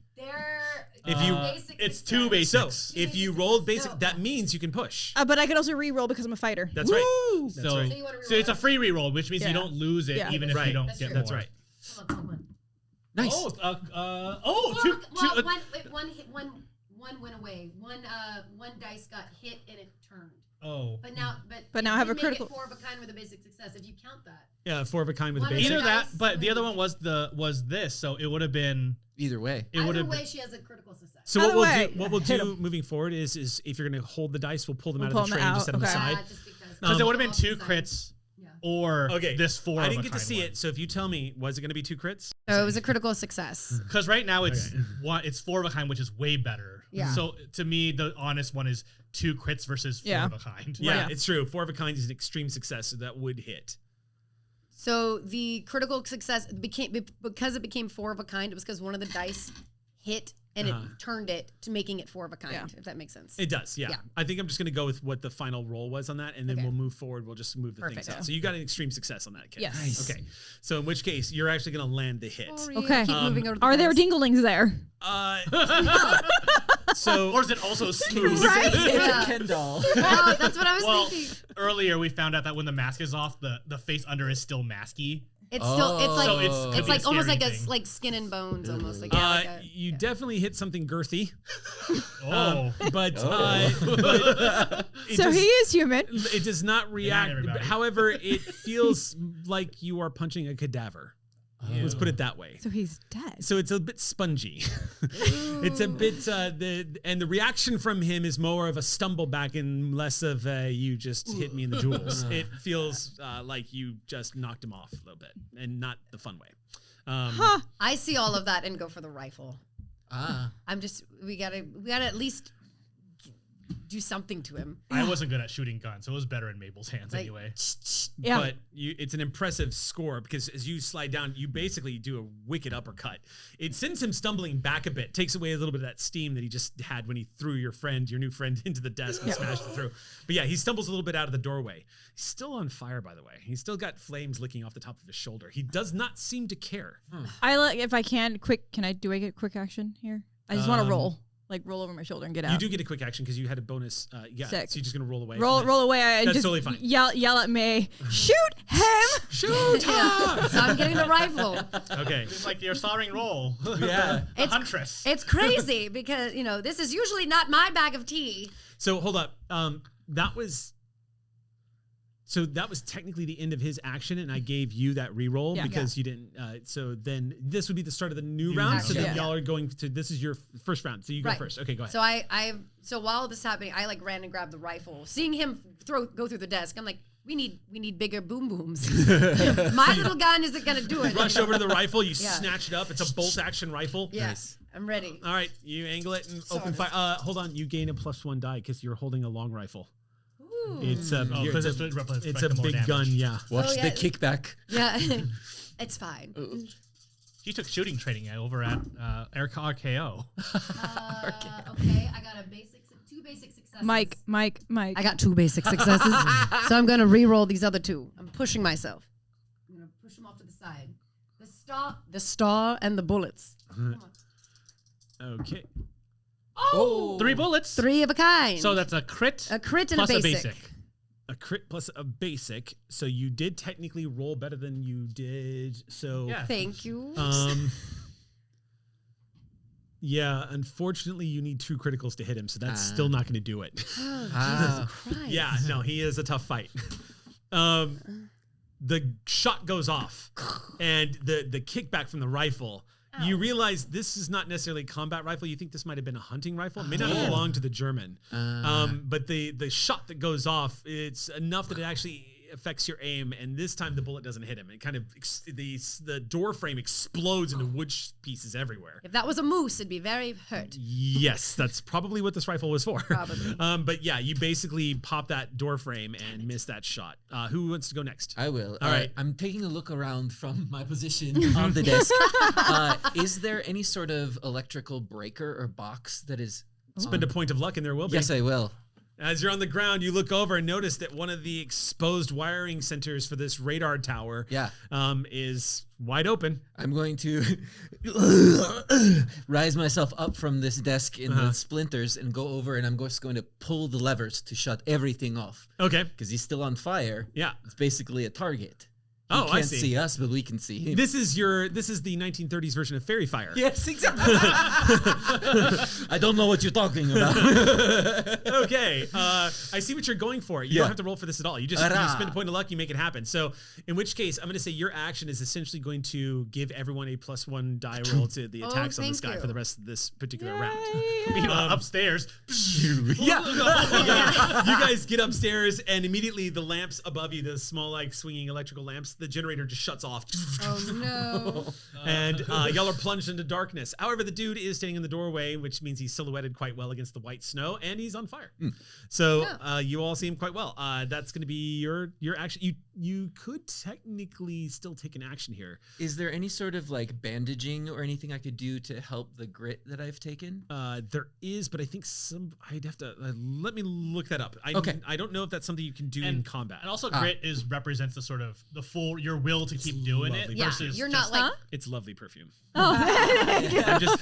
If you- It's 2 basics. So if you rolled basic, that means you can push. But I could also re-roll because I'm a fighter. That's right. Woo! That's so, right. So you wanna so it's a reroll it? free reroll, which means Yeah. you don't lose it Yeah. even if Right. you don't That's get true. more. That's right. Hold on. Nice. One went away. One dice got hit and it turned. Oh. But now I have a make critical- it 4 of a kind with a basic success. If you count that, Yeah, 4 of a kind with a One of basic. Either that, dice but the and- other one was this, so it would have been. Either way. It would either have way, been. she has a critical success. So Either way, what we'll hit do 'em. moving forward is if you're going to hold the dice, we'll pull them We'll out pull of the them tray and just out, set them okay. aside. Just because. Because it would have been Off 2 the side. crits Yeah. or Okay. this 4 I of didn't a get to kind see one. it, so if you tell me, was it going to be 2 crits? So it was a critical success. Because right now it's Okay. it's 4 of a kind, which is way better. Yeah. So to me, the honest one is 2 crits versus 4 Yeah. of a kind. Yeah, Right. it's true. 4 of a kind is an extreme success, so that would hit. So the critical success because it became 4 of a kind. It was because one of the dice hit and it turned it to making it 4 of a kind. Yeah. If that makes sense. It does, yeah. Yeah. I think I'm just going to go with what the final roll was on that, and then Okay. we'll move forward. We'll just move the things Perfect. out. So you got an extreme success on that case. Yes. Nice. Okay. So in which case, you're actually going to land the hit. Sorry, Okay. Keep moving over to the Are there dice. dinglings there? So Or is it also smooth? Right? It's Yeah. a Ken doll. Oh, that's what I was Well, thinking. earlier we found out that when the mask is off, the face under is still masky. It's still it's like So it's could be like a almost scary like thing. like skin and bones almost like, yeah, like a, you definitely hit something girthy, Oh. but it So does- he is human. it does not react. everybody. However, it feels like you are punching a cadaver. Let's put it that way. So he's dead. So it's a bit spongy. It's a bit the reaction from him is more of a stumble back and less of a you just hit me in the jewels. It feels like you just knocked him off a little bit, and not the fun way. I see all of that and go for the rifle. Ah. I'm just we gotta at least do something to him. I wasn't good at shooting guns, so it was better in Mabel's hands Like, anyway. Yeah. But it's an impressive score because as you slide down, you basically do a wicked uppercut. It sends him stumbling back a bit, takes away a little bit of that steam that he just had when he threw your new friend into the desk and smashed it through. But yeah, he stumbles a little bit out of the doorway. He's still on fire, by the way. He's still got flames licking off the top of his shoulder. He does not seem to care. Isla, if I can, can I get quick action here? I just want to roll. Like roll over my shoulder and get out. You do get a quick action because you had a bonus. Yeah, Sick. so you're just gonna roll away. roll away. And That's just totally fine. Yell at me. Shoot him! Shoot! Yeah. So I'm getting the rifle. Okay. It's like your starring role. Yeah. The huntress. It's crazy because this is usually not my bag of tea. So hold up. That was technically the end of his action, and I gave you that reroll because you didn't. So then this would be the start of the new round. So then action. y'all are going to. This is your first round. So you go Right. first. Okay, go ahead. So so while this is happening, I like ran and grabbed the rifle. Seeing him go through the desk, I'm like, we need bigger boom booms. My little gun isn't gonna do it. Rush over to the rifle. You Yeah. snatch it up. It's a bolt action rifle. Yeah, Nice. I'm ready. All right, you angle it and open fire. Hold on, you gain a +1 die because you're holding a long rifle. Ooh. It's because it's it's a big gun. Yeah. Watch yeah. the kickback. Yeah, it's fine. She took shooting training over at RKO. Okay, I got two basic successes. Mike. I got 2 basic successes, so I'm gonna re-roll these other 2. I'm pushing myself. I'm gonna push them off to the side. The star, and the bullets. Come on. Okay. Oh, 3 bullets. 3 of a kind. So that's a crit. a crit and plus a basic. A crit plus a basic. So you did technically roll better than you did. So Yeah. Thank you. yeah, unfortunately you need 2 criticals to hit him, so that's still not going to do it. Jesus Christ. Yeah, no, he is a tough fight. The shot goes off, and the kickback from the rifle. You realize this is not necessarily a combat rifle. You think this might have been a hunting rifle. It may not have belonged to the German. But the shot that goes off, it's enough that it actually affects your aim, and this time the bullet doesn't hit him. It kind of the door frame explodes into wood pieces everywhere. If that was a moose, it'd be very hurt. Yes, that's probably what this rifle was for. Probably. But yeah, you basically pop that door frame and miss that shot. Who wants to go next? I will. All right. I'm taking a look around from my position on the desk. Is there any sort of electrical breaker or box that is... Spend a point of luck and there will be. Yes, I will. As you're on the ground, you look over and notice that one of the exposed wiring centers for this radar tower is wide open. I'm going to rise myself up from this desk in the splinters and go over, and I'm just going to pull the levers to shut everything off. Okay. Because he's still on fire. Yeah. It's basically a target. He I can't see. see us, but we can see him. This is the 1930s version of Fairy Fire. Yes, exactly. I don't know what you're talking about. Okay, I see what you're going for. You don't have to roll for this at all. You just spend a point of luck, you make it happen. So, in which case, I'm going to say your action is essentially going to give everyone a +1 die roll to the attacks on this guy for the rest of this particular round. Meanwhile, upstairs. You guys get upstairs, and immediately the lamps above you, the small, like swinging electrical lamps, the generator just shuts off. Oh no! And y'all are plunged into darkness. However, the dude is standing in the doorway, which means he's silhouetted quite well against the white snow, and he's on fire. So you all see him quite well. That's going to be your action. You could technically still take an action here. Is there any sort of like bandaging or anything I could do to help the grit that I've taken? There is, but I think I'd have to let me look that up. I don't know if that's something you can do in combat. And also, grit represents the sort of the full your will to keep doing it. lovely. Versus You're not like It's lovely perfume. Oh.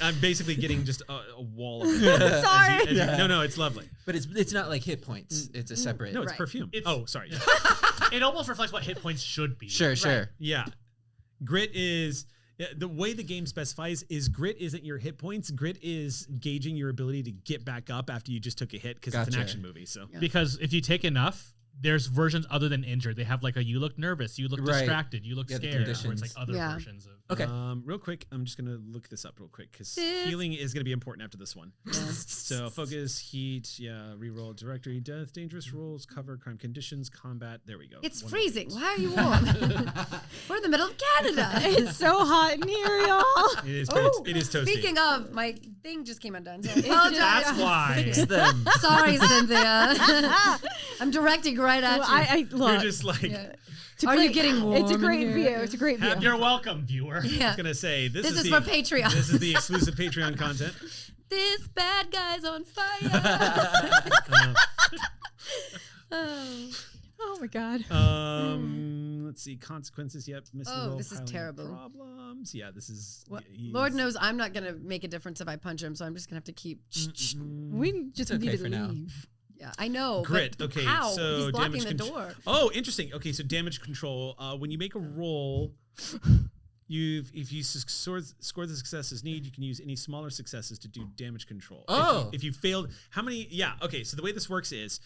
I'm basically getting just a wall of it. Sorry. No, it's lovely. But it's not like hit points. It's a separate. No, it's Right. perfume. Sorry. It almost reflects what hit points should be. Sure. Yeah. Grit is the way the game specifies is grit isn't your hit points. Grit is gauging your ability to get back up after you just took a hit because it's an Gotcha. action movie. So Because if you take enough, there's versions other than injured. They have like a you look nervous, you look Right. distracted, you look Yeah, the scared. Or it's conditions. like other Yeah. versions of. Okay. real quick, I'm just gonna look this up real quick because healing is gonna be important after this one. So focus, heat, reroll, directory, death, dangerous rolls, cover, crime conditions, combat. There we go. it's One of freezing. these. Why are you warm? We're in the middle of Canada. It's so hot in here, y'all. It is. Ooh, It is toasty. Speaking of, my thing just came undone. So I apologize. That's why. Fix them. Sorry, Cynthia. I'm directing right at Well, you. I look. You're just like. Yeah. it's a Are you great- getting warm It's a in great here? view. It's a great view. You're welcome, viewer. I Yeah. was gonna say this This is the, for Patreon. This is the exclusive Patreon content. This bad guy's on fire. Oh my god. Let's see consequences. Yep. Missile Oh, roll, this is piling terrible. Problems. Yeah, this is. What? he's- Lord knows I'm not gonna make a difference if I punch him, so I'm just gonna have to keep. We just okay need for to now. leave. Yeah, I know. Grit. But Okay, how? so He's blocking damage the contr- door. Oh, interesting. Okay, so damage control. When you make a roll, if you score the successes need, you can use any smaller successes to do damage control. Oh. If you failed, how many? Yeah. Okay. So the way this works is,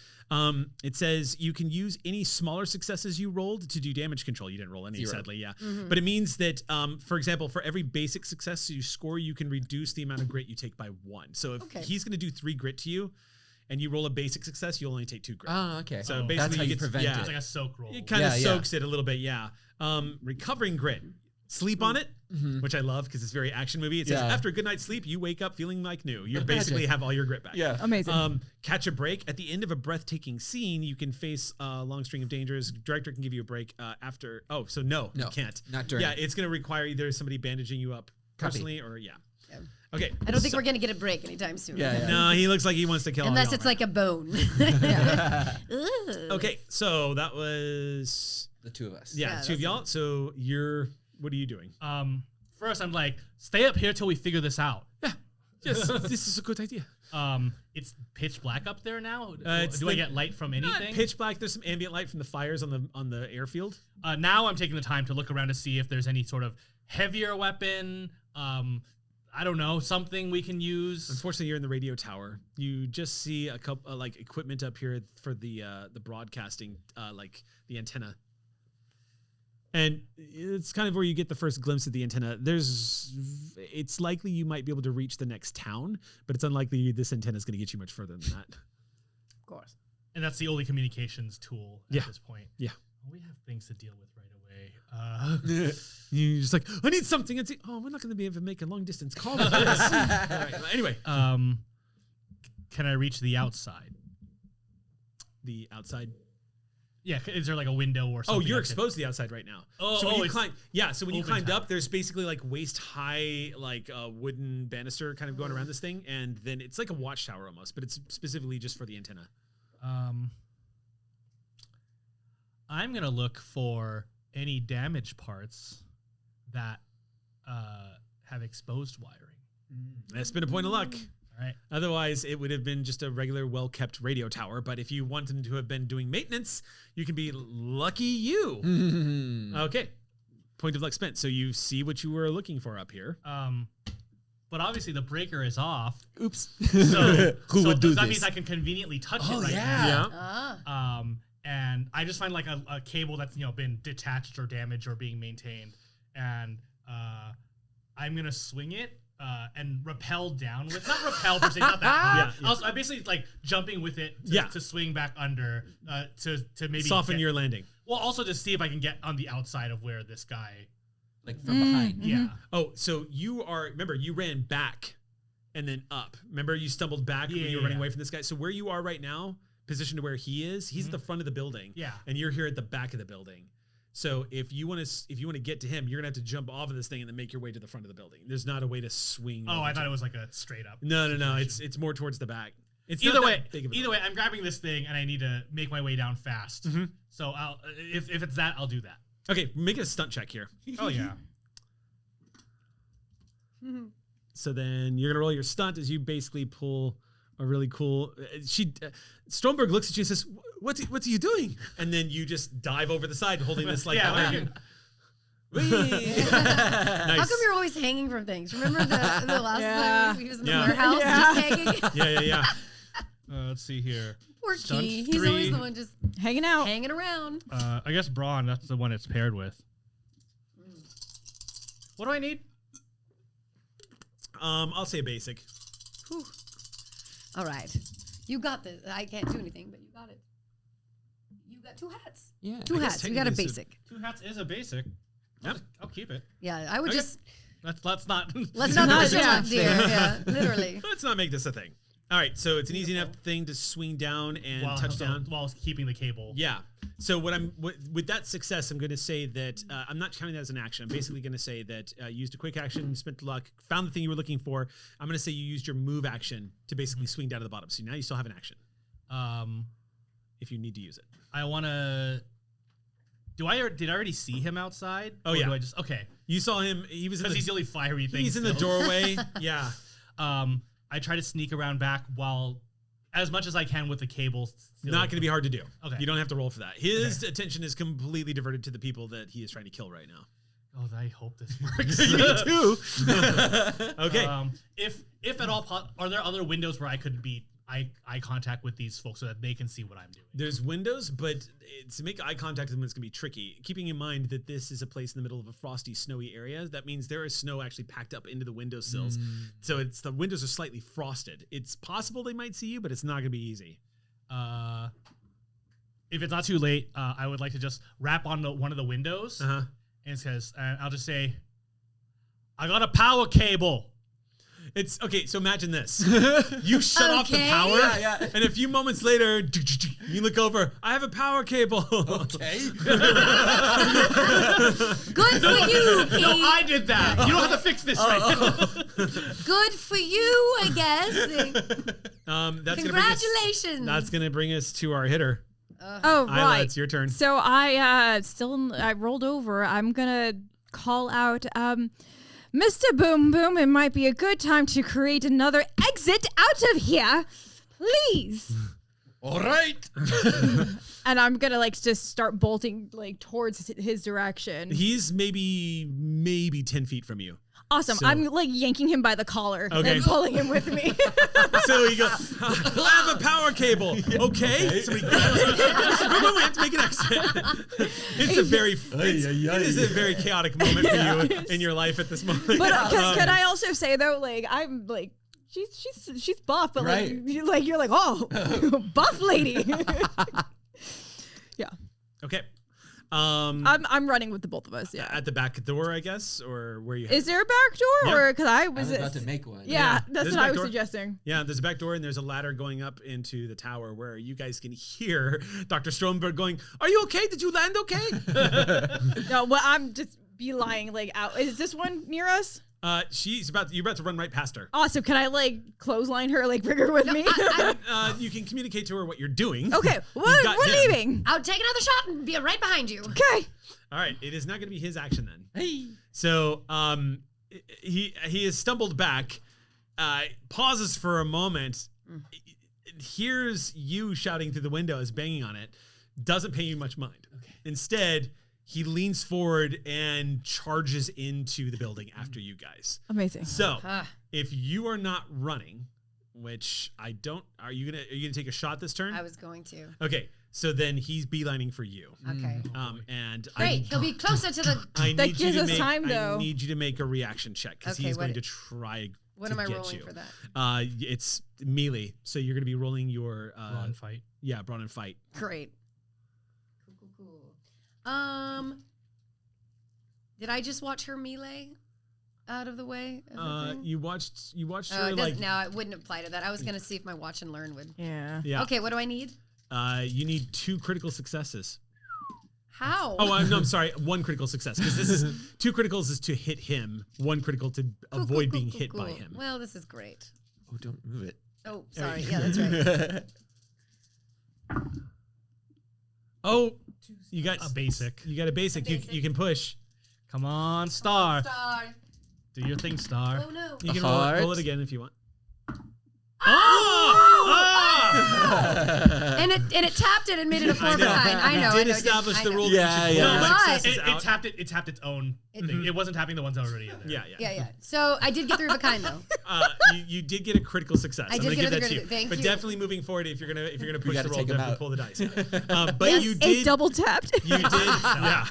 it says you can use any smaller successes you rolled to do damage control. You didn't roll any, 0. sadly. Yeah. But it means that, for example, for every basic success you score, you can reduce the amount of grit you take by 1. So if he's going to do 3 grit to you, and you roll a basic success, you'll only take 2 grit. Oh, okay. So That's basically how you you get- prevent yeah. It's it. like a soak roll. It kind of Yeah, yeah. soaks it a little bit, yeah. Recovering grit. Sleep on it, which I love because it's very action movie. It says Yeah. after a good night's sleep, you wake up feeling like new. You Magic. basically have all your grit back. Yeah. Amazing. Catch a break. At the end of a breathtaking scene, you can face a long string of dangers. Director can give you a break after. Oh, so no, you can't. not during. Yeah, it's going to require either somebody bandaging you up Copy. personally or Okay. I don't think we're gonna get a break anytime soon. Yeah. No, he looks like he wants to kill all Unless y'all it's right like a bone. now. Okay, so that was The 2 of us. Yeah, 2 of that's y'all. So what are you doing? First, I'm like, stay up here till we figure this out. Yes, this is a good idea. It's pitch black up there now. It's Do I the- get light from anything? Not pitch black. There's some ambient light from the fires on the airfield. Now I'm taking the time to look around to see if there's any sort of heavier weapon. I don't know, something we can use. Unfortunately, you're in the radio tower. You just see a couple like equipment up here for the broadcasting, like the antenna. And it's kind of where you get the first glimpse of the antenna. It's likely you might be able to reach the next town, but it's unlikely this antenna is going to get you much further than that. Of course. And that's the only communications tool at this point. Yeah. We have things to deal with right away. You're just like, I need something. And we're not going to be able to make a long distance call with this. All right, anyway, can I reach the outside? the outside. Yeah, is there like a window or something? Oh, you're I could- exposed to the outside right now. Oh, so when you it's climb, so when you open climbed tower. up, there's basically like waist high, like a wooden banister kind of going around this thing, and then it's like a watchtower almost, but it's specifically just for the antenna. I'm gonna look for any damaged parts that have exposed wiring. That's been a point of luck. All right. Otherwise, it would have been just a regular, well-kept radio tower. But if you want them to have been doing maintenance, you can be lucky you. Okay. Point of luck spent. So you see what you were looking for up here. But obviously the breaker is off. Oops. So Who would do that this? means I can conveniently touch it right Yeah. Ah. now. And I just find like a cable that's been detached or damaged or being maintained, and I'm gonna swing it and rappel down with not rappel per se, not that high. Yeah. I'm basically like jumping with it to swing back under to maybe Soften your landing. Well, also to see if I can get on the outside of where this guy. Like from behind. Yeah. Oh, so remember, you ran back and then up. Remember, you stumbled back when you were running away from this guy. So where you are right now, positioned to where he is, he's at the front of the building. Yeah. And you're here at the back of the building. So if you want to get to him, you're gonna have to jump off of this thing and then make your way to the front of the building. There's not a way to swing. Oh, I thought it was like a straight up. No. It's more towards the back. It's Either not way, that big of a either way, I'm grabbing this thing and I need to make my way down fast. So I'll if it's that, I'll do that. Okay, make a stunt check here. Oh yeah. So then you're gonna roll your stunt as you basically pull a really cool. Stromberg looks at you and says, "What's he doing?" And then you just dive over the side, holding this like. Yeah. Nice. How come you're always hanging from things? Remember the last time he was in the warehouse Yeah. just hanging? Yeah. Let's see here. Poor Stunt Key. He's 3. always the one just Hanging out. hanging around. I guess brawn. That's the one it's paired with. What do I need? I'll say basic. Whew. All right. You got this. I can't do anything, but you got it. You got 2 hats. Yeah. 2 hats. You got a technically this basic. 2 hats is a basic. Yep. I'll keep it. Yeah, I would Okay. just Let's not. let's not push it yeah. up, dear. Yeah, literally. Let's not make this a thing. All right, so it's an easy enough thing to swing down and touch down. while keeping the cable. Yeah. So with that success, I'm going to say that I'm not counting that as an action. I'm basically going to say that you used a quick action, spent luck, found the thing you were looking for. I'm going to say you used your move action to basically swing down to the bottom. So now you still have an action if you need to use it. I want to. Did I already see him outside? Oh, Or yeah. Do I just okay? You saw him. He was Because he's the only fiery thing. He's in the still. doorway. Yeah. I try to sneak around back while, as much as I can with the cables. Not going to be hard to do. Okay. You don't have to roll for that. His attention is completely diverted to the people that he is trying to kill right now. Oh, I hope this works. Me too. Okay. If at all, are there other windows where I could be eye contact with these folks so that they can see what I'm doing? There's windows, but to make eye contact with them is going to be tricky. Keeping in mind that this is a place in the middle of a frosty, snowy area, that means there is snow actually packed up into the windowsills. So the windows are slightly frosted. It's possible they might see you, but it's not going to be easy. If it's not too late, I would like to just rap on one of the windows, Uh-huh. and it says, I'll just say, "I got a power cable." It's okay. So imagine this: you shut off the Okay. power, Yeah. and a few moments later, you look over. I have a power cable. Okay. Good for you, Key. No, I did that. You don't have to fix this right now. Good for you, I guess. That's Congratulations. That's gonna bring us to our hitter. Oh, Isla, right. it's your turn. So I rolled over. I'm gonna call out, Mr. Boom Boom. It might be a good time to create another exit out of here, please. All right. And I'm gonna just start bolting towards his direction. He's maybe 10 feet from you. Awesome. So- I'm yanking him by the collar Okay. and pulling him with me. So you go, I have a power cable. Okay. So we grab it. We have to make an exit. It's a very, it is a very chaotic moment for you in your life at this moment. But can I also say though, I'm she's buff, but Right. you're like, oh, buff lady. Yeah. Okay. I'm running with the both of us. Yeah. At the back door, I guess, or where you? Is there a back door, Yeah. or because I I was was about to make one. Yeah, Yeah. that's There's a what I back was door. suggesting. Yeah, there's a back door and there's a ladder going up into the tower where you guys can hear Dr. Stromberg going, "Are you okay? Did you land okay?" No, well, I'm just be lying out. Is this one near us? You're about to run right past her. Awesome. Can I like clothesline her, like bring her with me? You can communicate to her what you're doing. Okay, You've we're got him. leaving. I'll take another shot and be right behind you. Okay. All right, it is not going to be his action then. Hey. So he has stumbled back, pauses for a moment, hears you shouting through the window as banging on it, doesn't pay you much mind. Okay. Instead, he leans forward and charges into the building after you guys. Amazing. So if you are not running, which I don't, are you gonna take a shot this turn? I was going to. Okay. So then he's beelining for you. Okay. And Great. He'll be closer to the. I That need you gives to us make. time, I though. need you to make a reaction check because Okay, he's what- going to try. What to am I get rolling you. for that? It's melee. So you're going to be rolling your Brawn fight. Yeah, brawn and fight. Great. Cool. Did I just watch her melee out of the way? Of the thing? You watched Oh, her it like. doesn't. No, it wouldn't apply to that. I was gonna see if my watch and learn would. Yeah. Yeah. Okay, what do I need? You need 2 critical successes. How? Oh, no, I'm sorry. 1 critical success because this is 2 criticals is to hit him. 1 critical to Cool, avoid cool, being cool, hit cool. by him. Well, this is great. Oh, don't move it. Oh, sorry. Yeah, that's right. Oh, you got A basic. You got a basic. You can push. Come on, Star. Star. Do your thing, Star. Oh no. You can Heart. roll it again if you want. And it tapped it and made it a 4 I of know. a kind. I know. You I did know, establish I the know. rule Yeah, that you should yeah. pull Right. successes It out. tapped its own thing. It wasn't tapping the ones already in there. Yeah. Yeah. So I did get 3 of a kind though. You did get a critical success. I I'm did gonna get give a that to you. critical- thank but you. definitely moving forward, if you're gonna push gotta the roll, take 'em definitely out. pull the dice. But Yes. you It did. double tapped. You did. Yeah.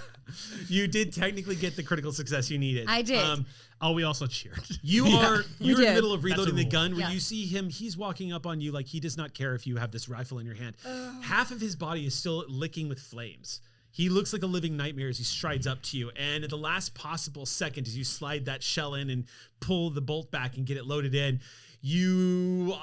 You did technically get the critical success you needed. I did. Oh, we also cheered. You're in the did. middle of reloading the rule. gun where Yeah. you see him, he's walking up on you like he does not care if you have this rifle in your hand. Half of his body is still licking with flames. He looks like a living nightmare as he strides up to you. And at the last possible second, as you slide that shell in and pull the bolt back and get it loaded in, you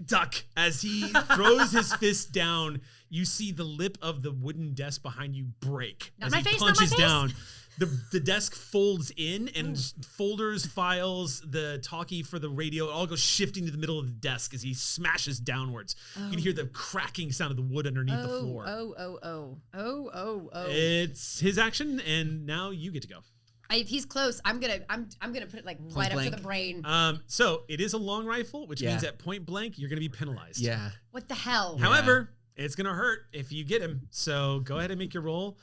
duck as he throws his fist down. You see the lip of the wooden desk behind you break Not as my he face, not my punches face. down. The desk folds in and folders, files, the talkie for the radio, it all goes shifting to the middle of the desk as he smashes downwards. You can hear the cracking sound of the wood underneath the floor. Oh. It's his action, and now you get to go. If he's close, I'm gonna put it like right up to blank. the brain. So it is a long rifle, which Yeah. means at point blank you're going to be penalized. Yeah. What the hell? However, it's going to hurt if you get him. So go ahead and make your roll.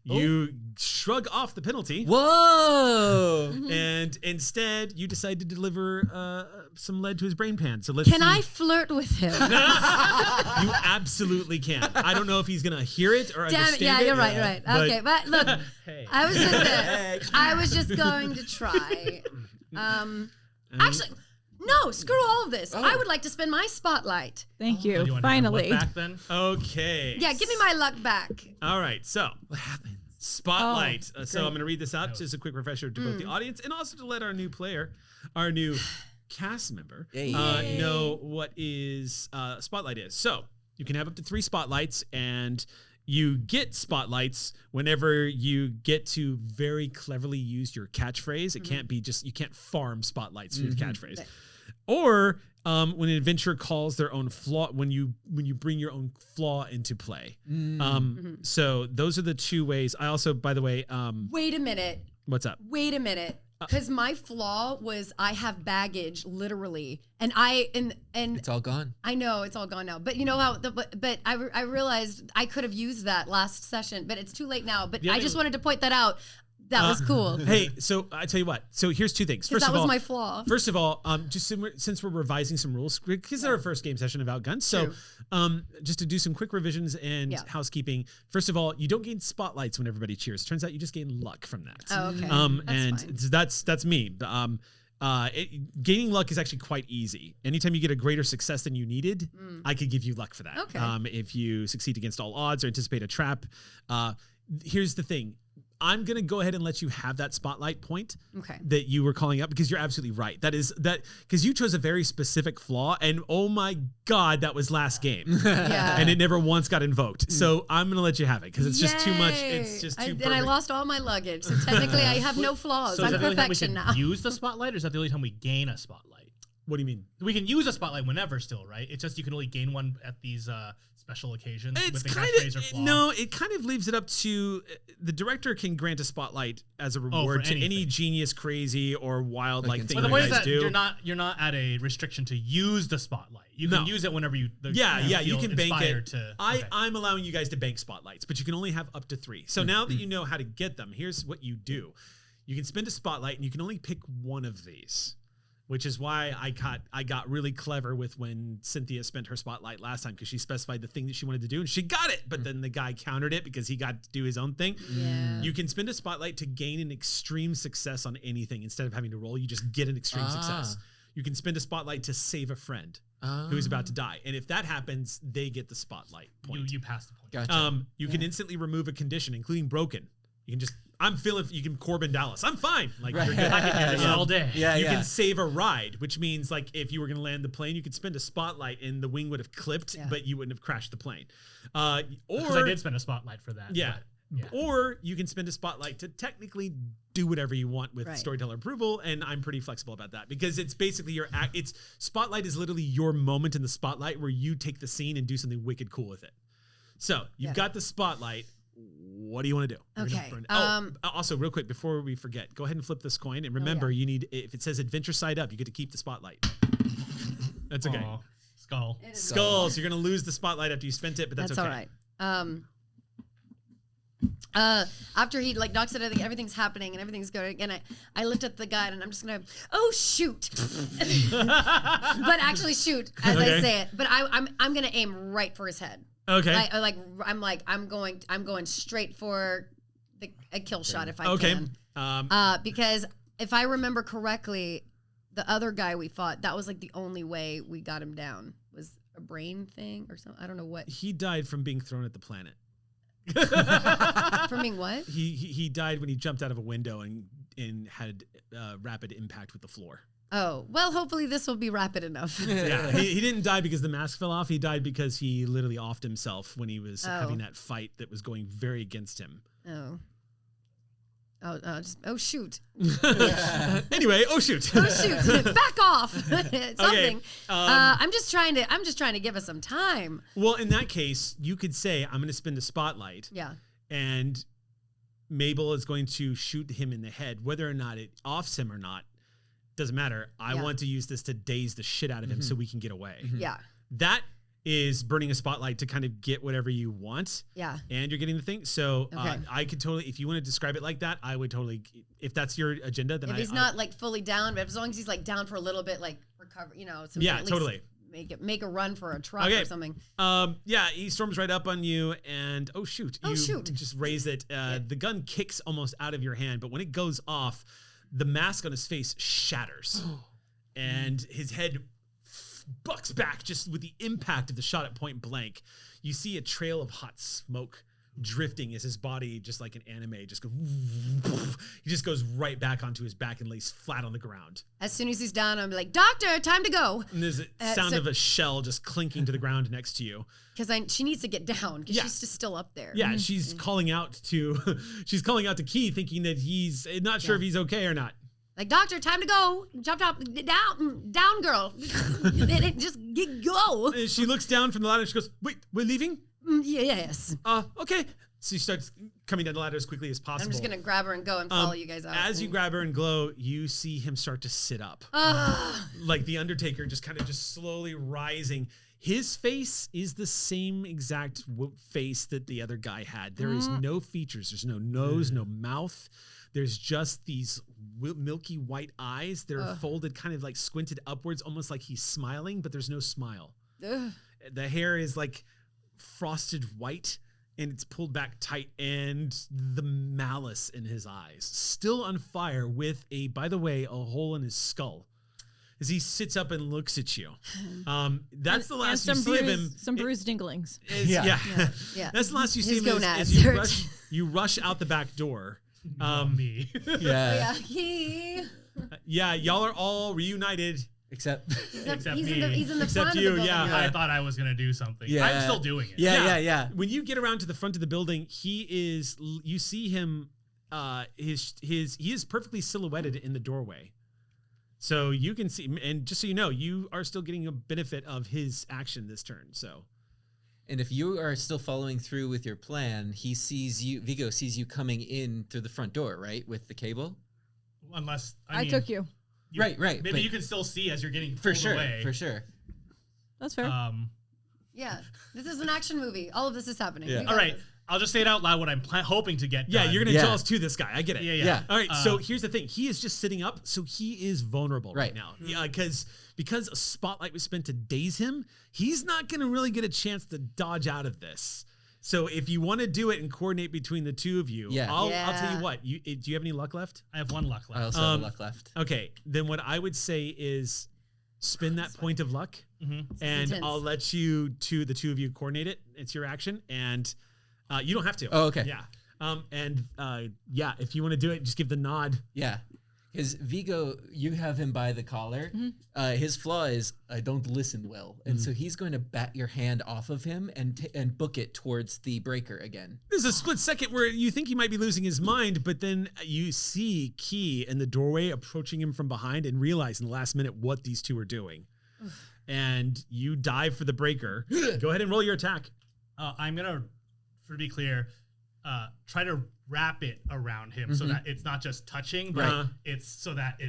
You shrug off the penalty. Whoa. And instead, you decide to deliver some lead to his brain pan. So let's Can see. I flirt with him? You absolutely can. I don't know if he's gonna hear it or Damn it! understand Yeah, it. you're right. Okay, but look, Hey. I was just going to try. Actually, no. Screw all of this. I would like to spend my spotlight. Thank Do you. you want to have a look Finally. back then? Okay. Yeah, give me my luck back. All right. So What happened? spotlight. So I'm going to read this out just a quick refresher to both Mm. the audience and also to let our new player, our new cast member, Yay. know what is spotlight is. So you can have up to 3 spotlights, and you get spotlights whenever you get to very cleverly use your catchphrase. It can't be just, you can't farm spotlights through the catchphrase. Right. Or when an adventurer calls their own flaw, when you bring your own flaw into play. So those are the 2 ways. I also, by the way, Wait a minute. what's up? Wait a minute. Because my flaw was I have baggage, literally, and and It's all gone. I know it's all gone now. But you know how? But I realized I could have used that last session, but it's too late now. But Yeah, I just wanted to point that out. That was cool. Hey, so I tell you what. So here's 2 things. Because First that of was all, my flaw. First of all, just since we're revising some rules, because it's our first game session of Outgunned, so just to do some quick revisions and Yeah. housekeeping. First of all, you don't gain spotlights when everybody cheers. Turns out you just gain luck from that. Oh, okay. And That's fine. that's me. Gaining luck is actually quite easy. Anytime you get a greater success than you needed, I could give you luck for that. Okay. If you succeed against all odds or anticipate a trap. Here's the thing. I'm going to go ahead and let you have that spotlight point Okay. that you were calling up because you're absolutely right. That is that because you chose a very specific flaw, and oh my God, that was last game. Yeah. And it never once got invoked. So I'm going to let you have it because it's just too much. It's just too And perfect. I lost all my luggage. So technically I have no flaws. So is I'm that the only time we perfection can now. use the spotlight, or is that the only time we gain a spotlight? What do you mean? We can use a spotlight whenever still, right? It's just you can only gain one at these special occasions. It's with the kind catchphrase or of flaw. no. It kind of leaves it up to the director can grant a spotlight as a reward to any anything. genius, crazy, or wild like thing But the you point is guys that do. you're not at a restriction to use the spotlight. You can No. use it whenever you. You feel can bank it. inspired To, I'm allowing you guys to bank spotlights, but you can only have up to 3. So now that you know how to get them, here's what you do: you can spend a spotlight, and you can only pick one of these. Which is why I got really clever with when Cynthia spent her spotlight last time because she specified the thing that she wanted to do and she got it, but then the guy countered it because he got to do his own thing. Yeah. You can spend a spotlight to gain an extreme success on anything instead of having to roll. You just get an extreme success. You can spend a spotlight to save a friend who's about to die, and if that happens, they get the spotlight point. you pass the point. Gotcha. You can instantly remove a condition, including broken. You can just you can Corbin Dallas. I'm fine. Like you're good. I can do this all day. Yeah, You yeah. can save a ride, which means like if you were going to land the plane, you could spend a spotlight and the wing would have clipped, but you wouldn't have crashed the plane. Because I did spend a spotlight for that. Yeah. but, yeah. Or you can spend a spotlight to technically do whatever you want with Right. storyteller approval, and I'm pretty flexible about that because it's basically your act. It's spotlight is literally your moment in the spotlight where you take the scene and do something wicked cool with it. So you've got the spotlight. What do you want to do? We're gonna Okay, burn- also, real quick before we forget, go ahead and flip this coin, and remember, you need if it says adventure side up, you get to keep the spotlight. That's okay. Aw, skull. Skulls, you're gonna lose the spotlight after you spent it, but that's okay. all right. After he like knocks it, I think everything's happening and everything's going. And I lift up the gun and I'm just gonna shoot, but actually shoot as I say it. But I'm gonna aim right for his head. Okay. I'm going straight for a kill shot if I Okay. can. Because if I remember correctly, the other guy we fought, that was like the only way we got him down was a brain thing or something. I don't know what. He died from being thrown at the planet. From being what? He died when he jumped out of a window and had rapid impact with the floor. Oh, well, hopefully this will be rapid enough. Yeah, he didn't die because the mask fell off. He died because he literally offed himself when he was having that fight that was going very against him. Shoot. Anyway, shoot. Shoot. Back off. Something. Okay, I'm just trying to give us some time. Well, in that case, you could say, I'm going to spend a spotlight. Yeah. And Mabel is going to shoot him in the head. Whether or not it offs him or not, doesn't matter. I want to use this to daze the shit out of him so we can get away. Yeah. That is burning a spotlight to kind of get whatever you want. Yeah. And you're getting the thing. So Okay. I could totally, if you want to describe it like that, I would totally, if that's your agenda, then If he's not like fully down, but as long as he's like down for a little bit, like recover, so Yeah, at least totally. Make a run for a truck or something. He storms right up on you and shoot. You Shoot. just raise it. The gun kicks almost out of your hand, but when it goes off, the mask on his face shatters. And his head bucks back just with the impact of the shot at point blank. You see a trail of hot smoke drifting as his body, just like an anime, just goes. He just goes right back onto his back and lays flat on the ground. As soon as he's down, I'm like, doctor, time to go. And there's a sound of a shell just clinking to the ground next to you. Because she needs to get down because she's just still up there. Yeah, she's calling out to Keye, thinking that he's not sure if he's okay or not. Like, doctor, time to go. Jump up, down, girl. Just go. And she looks down from the ladder and she goes, "Wait, we're leaving?" Yes. Okay. So she starts coming down the ladder as quickly as possible. I'm just gonna grab her and go and follow you guys out. As you grab her and glow, you see him start to sit up. Like the Undertaker, just kind of just slowly rising. His face is the same exact face that the other guy had. There is no features. There's no nose, no mouth. There's just these milky white eyes. They're folded, kind of like squinted upwards, almost like he's smiling, but there's no smile. The hair is like frosted white and it's pulled back tight, and the malice in his eyes still on fire with by the way, a hole in his skull. As he sits up and looks at you. That's the last you see of him. Some bruised dinglings. Yeah. Yeah. That's the last you see His of him gonads as hurt. you rush out the back door. Me. Yeah. Yeah. Y'all are all reunited. Except. Except he's me. he's in the Except front you, of the building. yeah. I thought I was gonna do something. Yeah. I'm still doing it. Yeah. When you get around to the front of the building, you see him. He is perfectly silhouetted in the doorway, so you can see. And just so you know, you are still getting a benefit of his action this turn. So. And if you are still following through with your plan, Vigo sees you coming in through the front door, right? With the cable? Unless I took you. Right. Maybe but you can still see as you're getting for pulled sure. away. For sure. That's fair. Yeah. This is an action movie. All of this is happening. Yeah. We got All right. this. I'll just say it out loud what I'm hoping to get Yeah, done. you're gonna tell us to this guy. I get it. Yeah. All right, so here's the thing. He is just sitting up, so he is vulnerable right Right. now. Yeah, because a spotlight was spent to daze him, he's not gonna really get a chance to dodge out of this. So if you want to do it and coordinate between the two of you, Yeah. I'll tell you what. Do you have any luck left? I have 1 luck I left. also have luck left. Okay, then what I would say is spend that point of luck, and intense. I'll let the two of you coordinate it. It's your action, and you don't have to. Oh, okay. Yeah. If you want to do it, just give the nod. Yeah. Because Vigo, you have him by the collar. His flaw is I don't listen well. And so he's going to bat your hand off of him and book it towards the breaker again. There's a split second where you think he might be losing his mind, but then you see Keye in the doorway approaching him from behind and realize in the last minute what these two are doing. And you dive for the breaker. Go ahead and roll your attack. I'm gonna, to be clear, try to wrap it around him so that it's not just touching, but it's so that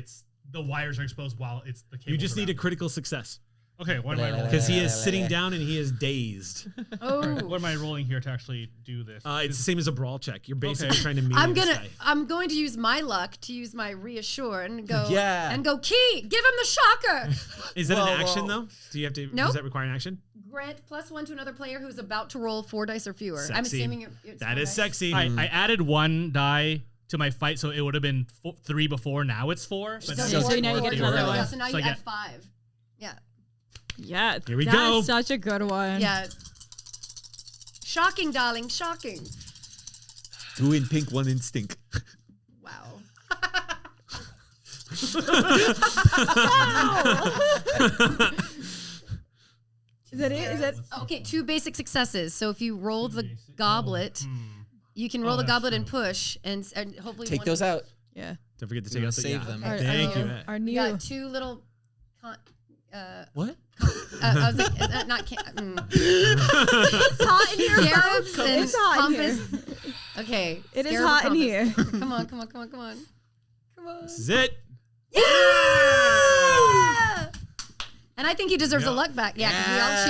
the wires are exposed while it's the cable. You just need a critical success Okay, what am I rolling? because he is sitting down and he is dazed. Oh. What am I rolling here to actually do this? It's the same as a brawl check. You're basically trying to melee I'm this guy. going to use my luck to use my reassure and go Key, give him the shocker. Is that an action though? Do you have to? Nope. Does that require an action? Grant +1 to another player who's about to roll 4 dice or fewer. I'm Sexy. assuming it's That 4 is dice. sexy. I added 1 die to my fight, so it would have been 3 before. Now it's 4. But So, So now you get another one. So now So you I add get- 5. Yeah. Yeah. Here we that's go. Such a good one. Yeah. Shocking, darling. Shocking. 2 in pink, 1 in stink. Wow. Is that it? Is that? Okay, 2 basic successes. So if you roll the goblet, you can roll the that's goblet true. and push, and hopefully Take one those out. Yeah. Don't forget to You take out save them. Thank you. Our You new. got 2 little. What? I was like, not can. It's hot in here. Scarabs and It's hot in here. compass. Okay. It is scarab hot in compass. here. Come on, come on, come on, come on. Come on. This is it. Yeah! And I think he deserves a luck back. Yeah, 'cause we all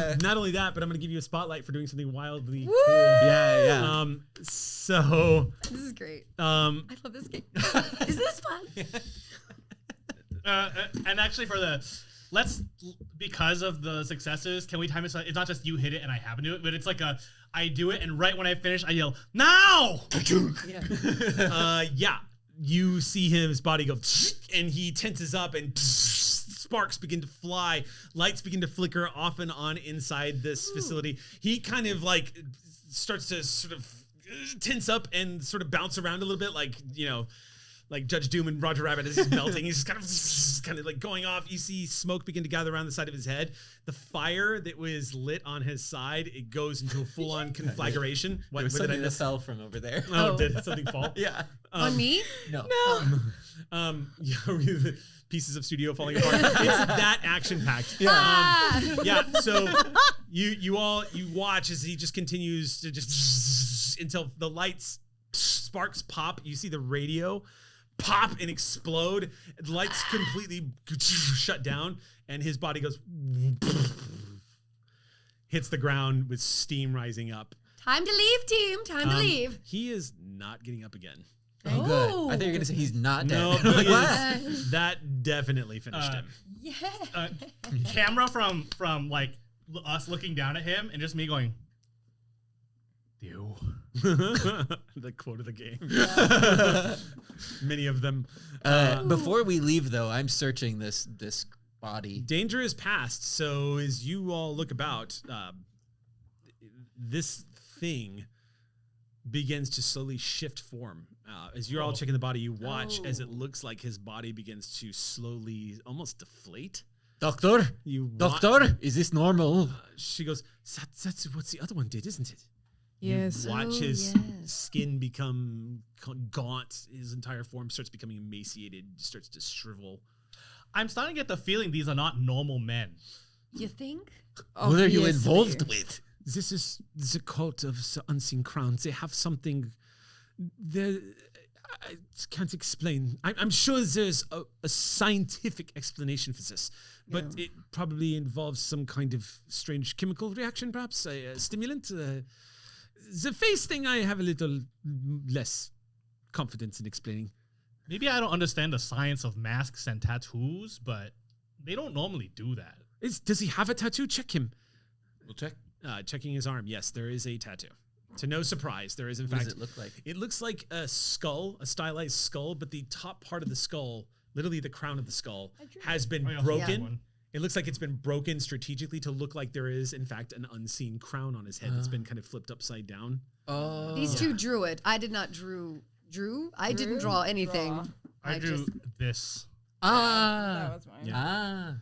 cheered. Not only that, but I'm going to give you a spotlight for doing something wildly Woo! cool. Yeah. So, This is great. I I love this game. Is this fun? And actually, because of the successes, can we time it so it's not just you hit it and I happen to do it, but it's like I do it and right when I finish, I yell, now! you see his body go, and he tenses up, and sparks begin to fly, lights begin to flicker off and on inside this facility. He kind of like starts to sort of tense up and sort of bounce around a little bit, like Judge Doom and Roger Rabbit as he's melting. He's just kind of like going off. You see smoke begin to gather around the side of his head. The fire that was lit on his side, it goes into a full-on conflagration. There was something that fell from over there. Oh, did something fall? Yeah. On me? No. Pieces of studio falling apart. It's that action-packed. Yeah. So you watch as he just continues to just until the lights sparks pop. You see the radio pop and explode. The lights completely shut down, and his body goes hits the ground with steam rising up. Time to leave, team. Time to leave. He is not getting up again. Oh, good. I thought you were going to say he's not dead. No, Like, he what? is- that definitely finished him. Yeah. Camera from like us looking down at him and just me going, you. The quote of the game. Many of them. Before we leave, though, I'm searching this body. Danger is past, so as you all look about, this thing begins to slowly shift form. As you're all checking the body, you watch as it looks like his body begins to slowly almost deflate. Doctor? Doctor? Is this normal? She goes, that's what the other one did, isn't it? Yes. You watch his skin become gaunt. His entire form starts becoming emaciated, starts to shrivel. I'm starting to get the feeling these are not normal men. You think? What are you involved with? This is the cult of the unseen crown. They have something. I can't explain. I'm sure there's a scientific explanation for this, but it probably involves some kind of strange chemical reaction, perhaps a stimulant. The face thing, I have a little less confidence in explaining. Maybe I don't understand the science of masks and tattoos, but they don't normally do that. Does he have a tattoo? Check him. We'll check. Checking his arm. Yes, there is a tattoo. To no surprise, there is in fact. What does it look like? It looks like a skull, a stylized skull, but the top part of the skull, literally the crown of the skull, has been broken. Yeah. It looks like it's been broken strategically to look like there is, in fact, an unseen crown on his head that's been kind of flipped upside down. Oh. These two drew it. I did not drew. I didn't draw anything. I drew this. That was mine.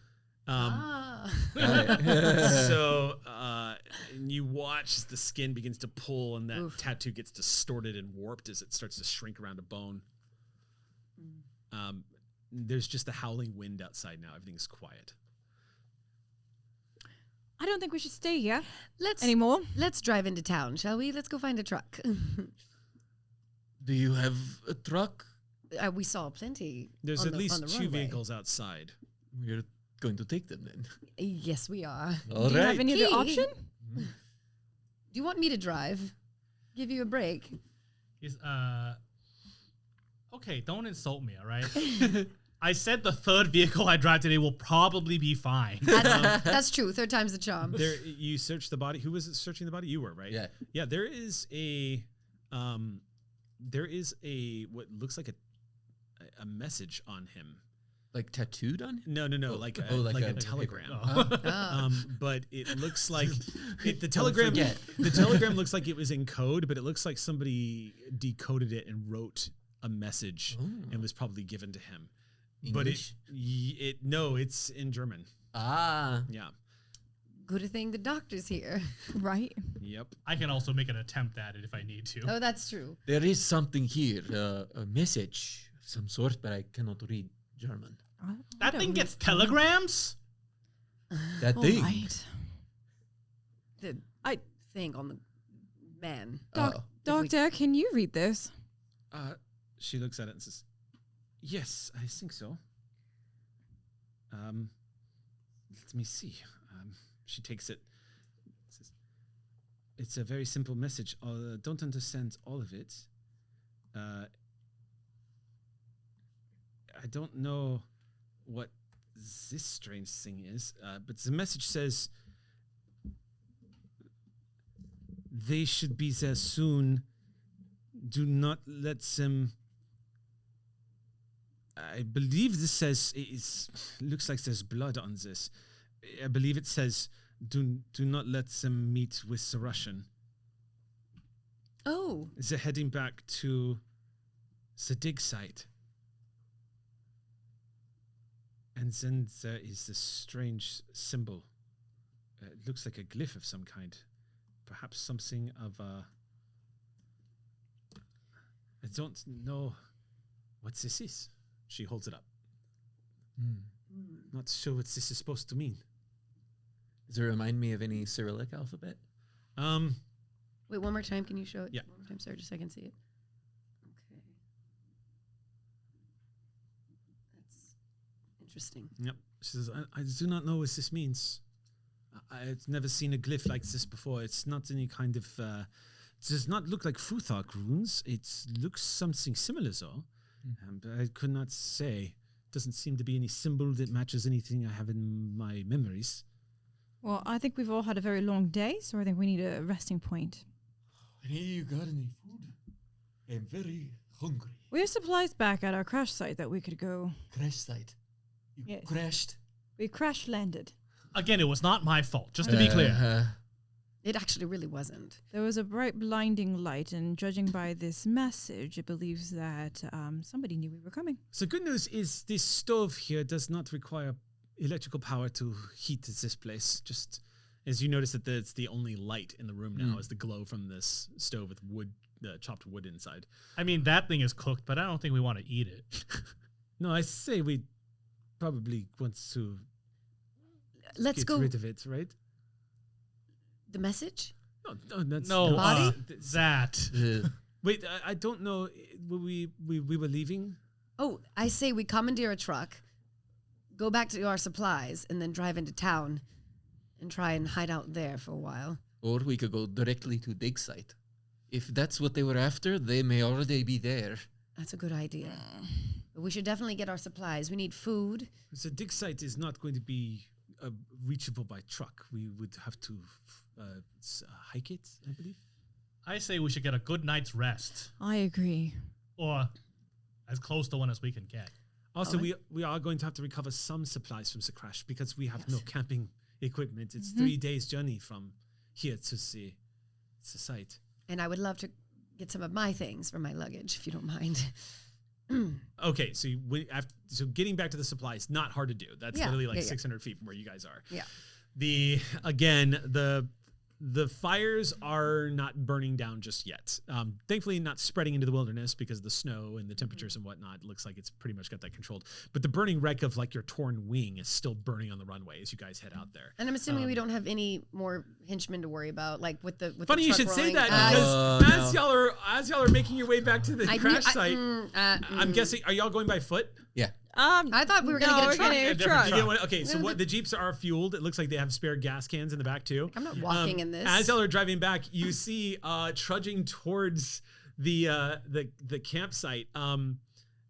So you watch the skin begins to pull and that tattoo gets distorted and warped as it starts to shrink around a bone. There's just the howling wind outside now. Everything's quiet. I don't think we should stay here Let's anymore. Let's drive into town, shall we? Let's go find a truck. Do you have a truck? We saw plenty. There's on at the least two runway. vehicles outside. We're going to take them then. Yes, we are. All Do you have any other Key. option? Do you want me to drive? Give you a break? He's, okay, don't insult me, all right? I said the third vehicle I drive today will probably be fine. That's true. Third time's the charm. There, you searched the body. Who was it searching the body? You were, right? Yeah. Yeah. There is a what looks like a message on him. Like tattooed on him? No, Oh, like like a a telegram. Ah. But it looks like the telegram. forget. The telegram looks like it was in code, but it looks like somebody decoded it and wrote a message and was probably given to him. English? But no, it's in German. Ah. Yeah. Good thing the doctor's here. Right. Yep. I can also make an attempt at it if I need to. Oh, that's true. There is something here, a message of some sort, but I cannot read German. That thing gets telegrams? That thing. Right. The thing on the man. Doctor, can you read this? She looks at it and says, "Yes, I think so." Let me see. She takes it. Says, "It's a very simple message. I don't understand all of it. I don't know what this strange thing is, but the message says they should be there soon. Do not let them." I believe this says looks like there's blood on this. I believe it says do not let them meet with the Russian. Oh. They're heading back to the dig site. And then there is this strange symbol. It looks like a glyph of some kind. Perhaps something of a... I don't know what this is. She holds it up. Not sure what this is supposed to mean. Does it remind me of any Cyrillic alphabet? Wait, one more time. Can you show it? Yeah. One more time, sorry, just so I can see it. Okay. That's interesting. Yep. She says, I do not know what this means. I've never seen a glyph like this before. It's not any kind of... it does not look like Futhark runes. It looks something similar, though. But I could not say. Doesn't seem to be any symbol that matches anything I have in my memories. Well, I think we've all had a very long day, so I think we need a resting point. Any of you got any food? I'm very hungry. We have supplies back at our crash site that we could go. Crash site. You Yes. crashed? We crash landed. Again, it was not my fault, just to be clear. It actually really wasn't. There was a bright, blinding light, and judging by this message, it believes that somebody knew we were coming. So good news is this stove here does not require electrical power to heat this place. Just as you notice that it's the only light in the room now is the glow from this stove with wood, chopped wood inside. I mean, that thing is cooked, but I don't think we want to eat it. No, I say we probably want to Let's get go. rid of it, right? The message? No, that's No, body? that. Wait, I don't know. We were leaving. Oh, I say we commandeer a truck, go back to our supplies, and then drive into town and try and hide out there for a while. Or we could go directly to dig site. If that's what they were after, they may already be there. That's a good idea. But we should definitely get our supplies. We need food. So dig site is not going to be reachable by truck. We would have to hike it, I believe. I say we should get a good night's rest, I agree. or as close to one as we can get. Also, we are going to have to recover some supplies from the crash because we have no camping equipment. It's 3 days' journey from here to the site. And I would love to get some of my things for my luggage, if you don't mind. Okay, so so getting back to the supplies, not hard to do. That's literally like 600 feet from where you guys are. Yeah. The fires are not burning down just yet. Thankfully, not spreading into the wilderness because of the snow and the temperatures and whatnot. It looks like it's pretty much got that controlled. But the burning wreck of like your torn wing is still burning on the runway as you guys head out there. And I'm assuming we don't have any more henchmen to worry about, like with the Funny the you truck should say rolling. that because as y'all are making your way back to the crash site, I'm I'm guessing, are y'all going by foot? Yeah. I thought we were going to get a truck. Getting a truck. You get one? Okay, so what the Jeeps are fueled. It looks like they have spare gas cans in the back too. I'm not walking in this. As y'all are driving back, you see trudging towards the campsite.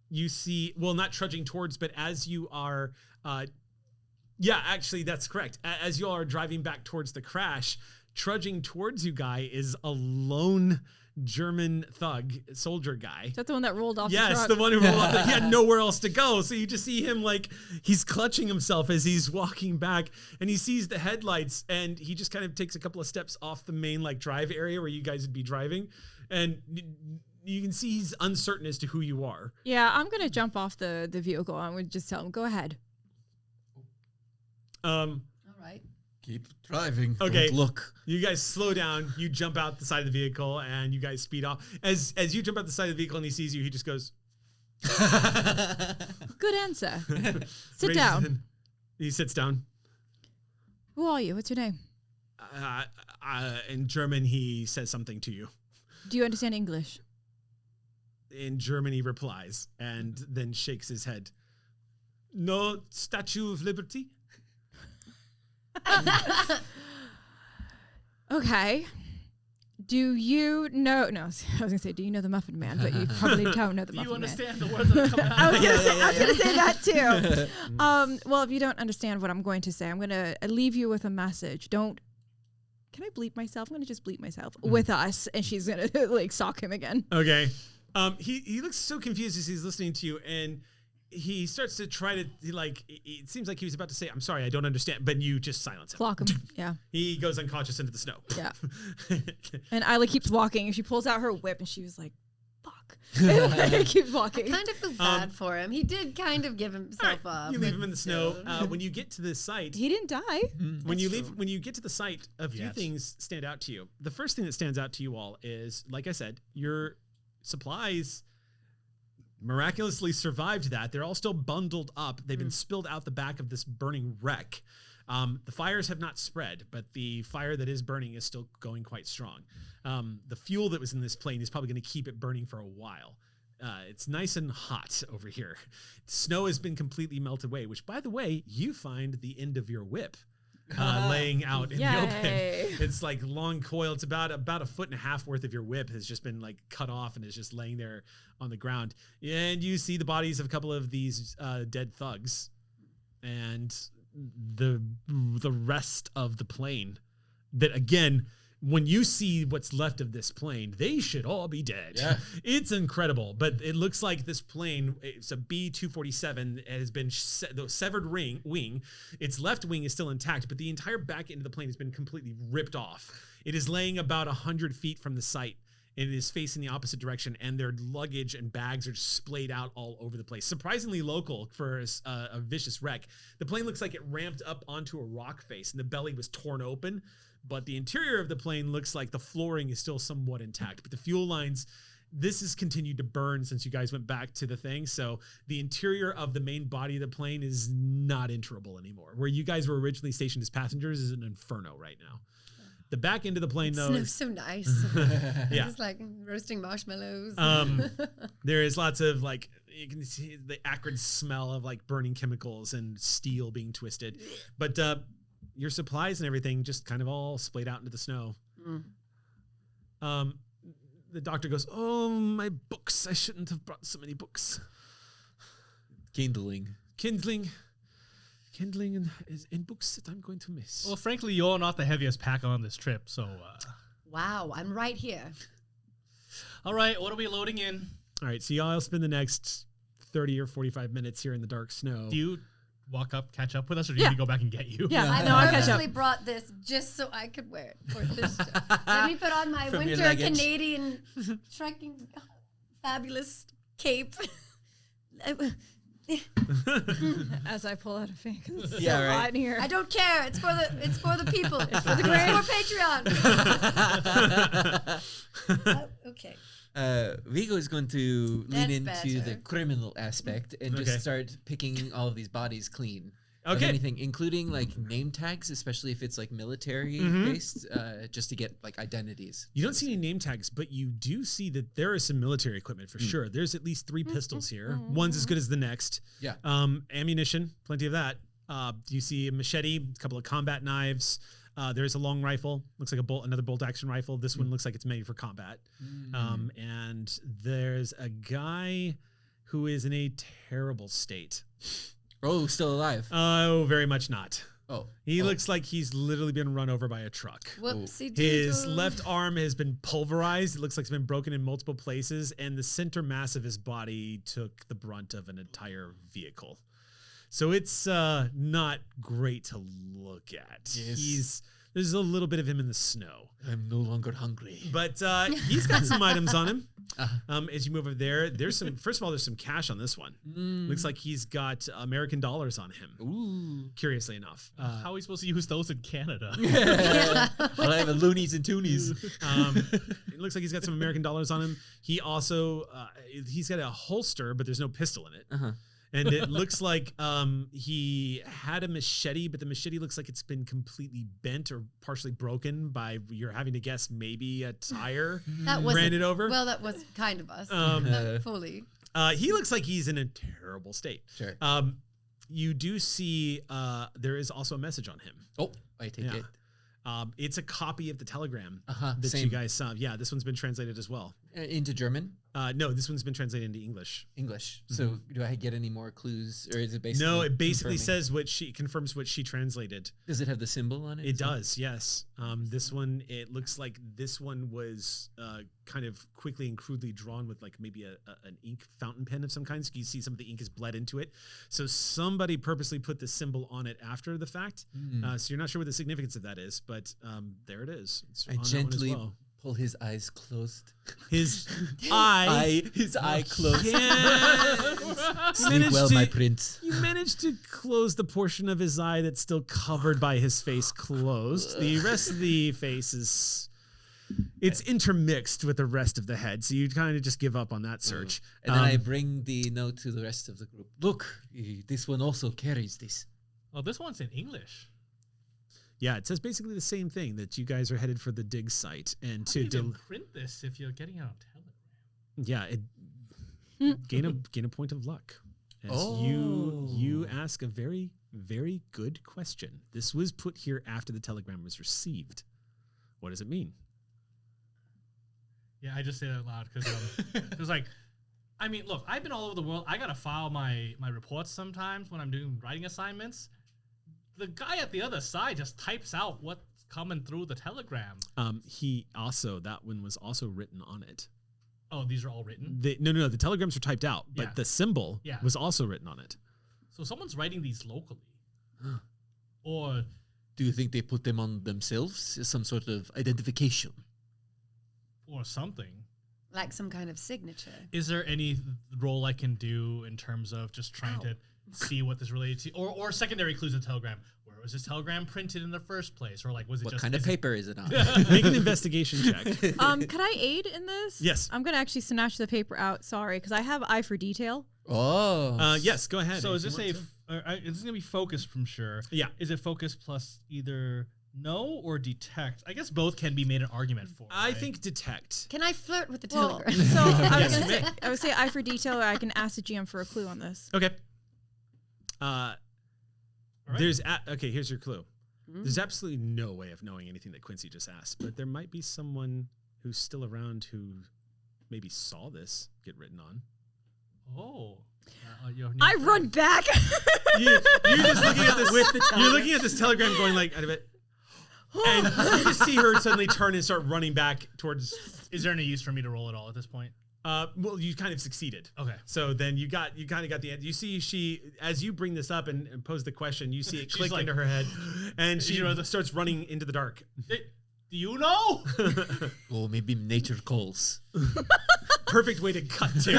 You see, well, not trudging towards, but as you are, actually, that's correct. As you all are driving back towards the crash, trudging towards you, guy, is a lone German thug soldier guy. Is that the one that rolled off the Yes, truck? the one who rolled off. He had nowhere else to go, so you just see him like he's clutching himself as he's walking back, and he sees the headlights, and he just kind of takes a couple of steps off the main like drive area where you guys would be driving, and you can see he's uncertain as to who you are. Yeah, I'm going to jump off the vehicle. I would just tell him, go ahead. All right. Keep driving. Okay. Don't look. You guys slow down. You jump out the side of the vehicle, and you guys speed off. As you jump out the side of the vehicle, and he sees you, he just goes. Good answer. Sit down. He sits down. Who are you? What's your name? In German, he says something to you. Do you understand English? In German, he replies, and then shakes his head. No Statue of Liberty? Okay. Do you know? No, I was gonna say, do you know the Muffin Man? But you probably don't know the Do Muffin you Man. understand the words that come out? I was gonna say that too. Well, if you don't understand what I'm going to say, I'm gonna leave you with a message. Can I bleep myself? I'm gonna just bleep myself with us, and she's gonna like sock him again. Okay. He looks so confused as he's listening to you, and he starts to try to it seems like he was about to say, "I'm sorry, I don't understand," but you just silence him. Clock him. Yeah. He goes unconscious into the snow. Yeah. And Isla keeps walking, and she pulls out her whip, and she was like, "Fuck." And he keeps walking. Kind of feel bad for him. He did kind of give himself up. You leave him in the snow. When you get to the site, He didn't die. when you get to the site, a few things stand out to you. The first thing that stands out to you all is, like I said, your supplies miraculously survived that. They're all still bundled up. They've been spilled out the back of this burning wreck. The fires have not spread, but the fire that is burning is still going quite strong. The fuel that was in this plane is probably going to keep it burning for a while. It's nice and hot over here. Snow has been completely melted away, which, by the way, you find the end of your whip laying out in the open. It's like long coil. It's about a foot and a half worth of your whip has just been like cut off and is just laying there on the ground. And you see the bodies of a couple of these dead thugs and the rest of the plane that, again, when you see what's left of this plane, they should all be dead. Yeah. It's incredible, but it looks like this plane, it's a B-247, it has been the severed wing. Its left wing is still intact, but the entire back end of the plane has been completely ripped off. It is laying about 100 feet from the site. It is facing the opposite direction, and their luggage and bags are just splayed out all over the place. Surprisingly local for a vicious wreck. The plane looks like it ramped up onto a rock face, and the belly was torn open. But the interior of the plane looks like the flooring is still somewhat intact. But the fuel lines, this has continued to burn since you guys went back to the thing. So the interior of the main body of the plane is not enterable anymore. Where you guys were originally stationed as passengers is an inferno right now. The back end of the plane, though, Snow's so nice. Yeah. Just like roasting marshmallows. There is lots of like, you can see the acrid smell of like burning chemicals and steel being twisted. But your supplies and everything just kind of all splayed out into the snow. The doctor goes, "Oh, my books. I shouldn't have brought so many books. Kindling. Kindling and books that I'm going to miss." Well, frankly, you're not the heaviest pack on this trip, so... Wow, I'm right here. All right, what are we loading in? All right, so y'all spend the next 30 or 45 minutes here in the dark snow. Do you walk up, catch up with us, or do you need to go back and get you? Yeah, I no, I'll catch up. purposely brought this just so I could wear it for this show. Let me put on my From your winter luggage. Canadian trekking fabulous cape. As I pull out a fake. It's Yeah, so right. hot in here. I don't care. It's for the people. It's for the Patreon. Okay. Vigo is going to lean That's into the better. criminal aspect and Okay. just start picking all of these bodies clean. Of Okay. anything, including like name tags, especially if it's like military based, just to get like identities. You don't see any name tags, but you do see that there is some military equipment for sure. There's at least 3 pistols here. One's as good as the next. Yeah. Ammunition, plenty of that. You see a machete, a couple of combat knives. There's a long rifle. Looks like another bolt action rifle. This one looks like it's made for combat. And there's a guy who is in a terrible state. Oh, still alive. Oh, very much not. Oh. He looks like he's literally been run over by a truck. Whoopsie His doodle. left arm has been pulverized. It looks like it's been broken in multiple places, and the center mass of his body took the brunt of an entire vehicle. So it's not great to look at. Yes. There's a little bit of him in the snow. I'm no longer hungry. But he's got some items on him. As you move over there, there's some cash on this one. Looks like he's got American dollars on him. Ooh. Curiously enough. How are we supposed to use those in Canada? Well, I have a loonies and toonies. It looks like he's got some American dollars on him. He also he's got a holster, but there's no pistol in it. And it looks like he had a machete, but the machete looks like it's been completely bent or partially broken by, you're having to guess, maybe a tire That wasn't- ran it over. Well, that was kind of us. Not fully. He looks like he's in a terrible state. Sure. You do see there is also a message on him. Oh, I take Yeah. it. It's a copy of the telegram that same. you guys saw. Yeah, this one's been translated as well. Into German? No, this one's been translated into English. English. So do I get any more clues, or is it basically? No, it basically confirming? says confirms what she translated. Does it have the symbol on it? It does, yes. This one, it looks like this one was kind of quickly and crudely drawn with like maybe an ink fountain pen of some kind. So you see some of the ink is bled into it. So somebody purposely put the symbol on it after the fact. So you're not sure what the significance of that is, but there it is. It's I on that one as gently well. pull his eyes closed. His eye. His eye closed. Yes. Sleep well, my prince. You managed to close the portion of his eye that's still covered by his face closed. The rest of the face is... It's intermixed with the rest of the head, so you kind of just give up on that search. And then I bring the note to the rest of the group. Look, this one also carries this. Oh, this one's in English. Yeah, it says basically the same thing, that you guys are headed for the dig site, and How do to you even print this if you're getting it on Telegram? gain a point of luck. As you ask a very, very good question. This was put here after the telegram was received. What does it mean? Yeah, I just say that loud because like, I mean, look, I've been all over the world. I gotta file my reports sometimes when I'm doing writing assignments. The guy at the other side just types out what's coming through the telegram. That one was also written on it. Oh, these are all written? No. The telegrams are typed out, but Yeah. the symbol Yeah. was also written on it. So someone's writing these locally. Or Do you think they put them on themselves as some sort of identification? something. Like some kind of signature. Is there any role I can do in terms of just trying to see what this related to? Or secondary clues of the telegram. Where was this telegram printed in the first place? Or like, was it What just... kind of is it- paper is it on? Make an investigation check. Could I aid in this? Yes. I'm gonna actually snatch the paper out. Sorry, because I have eye for detail. Oh. Yes, go ahead. So if is you this want is this going to be focused from sure? Yeah. Is it focus plus either know or detect? I guess both can be made an argument for. I right? think detect. Can I flirt with the Well, telegram? so I was Yes, gonna you say, I would say eye for detail, or I can ask the GM for a clue on this. Okay. All right. Here's your clue. There's absolutely no way of knowing anything that Quincy just asked, but there might be someone who's still around who maybe saw this get written on. Oh. I run back. You're just looking at this. You're looking at this telegram, going like, out of it, and you just see her suddenly turn and start running back towards. Is there any use for me to roll at all at this point? Well, you kind of succeeded. Okay. So then you kind of got the answer. You see, she, as you bring this up and pose the question, you see it click like- into her head, and she starts running into the dark. Do you know? Oh, maybe nature calls. Perfect way to cut to.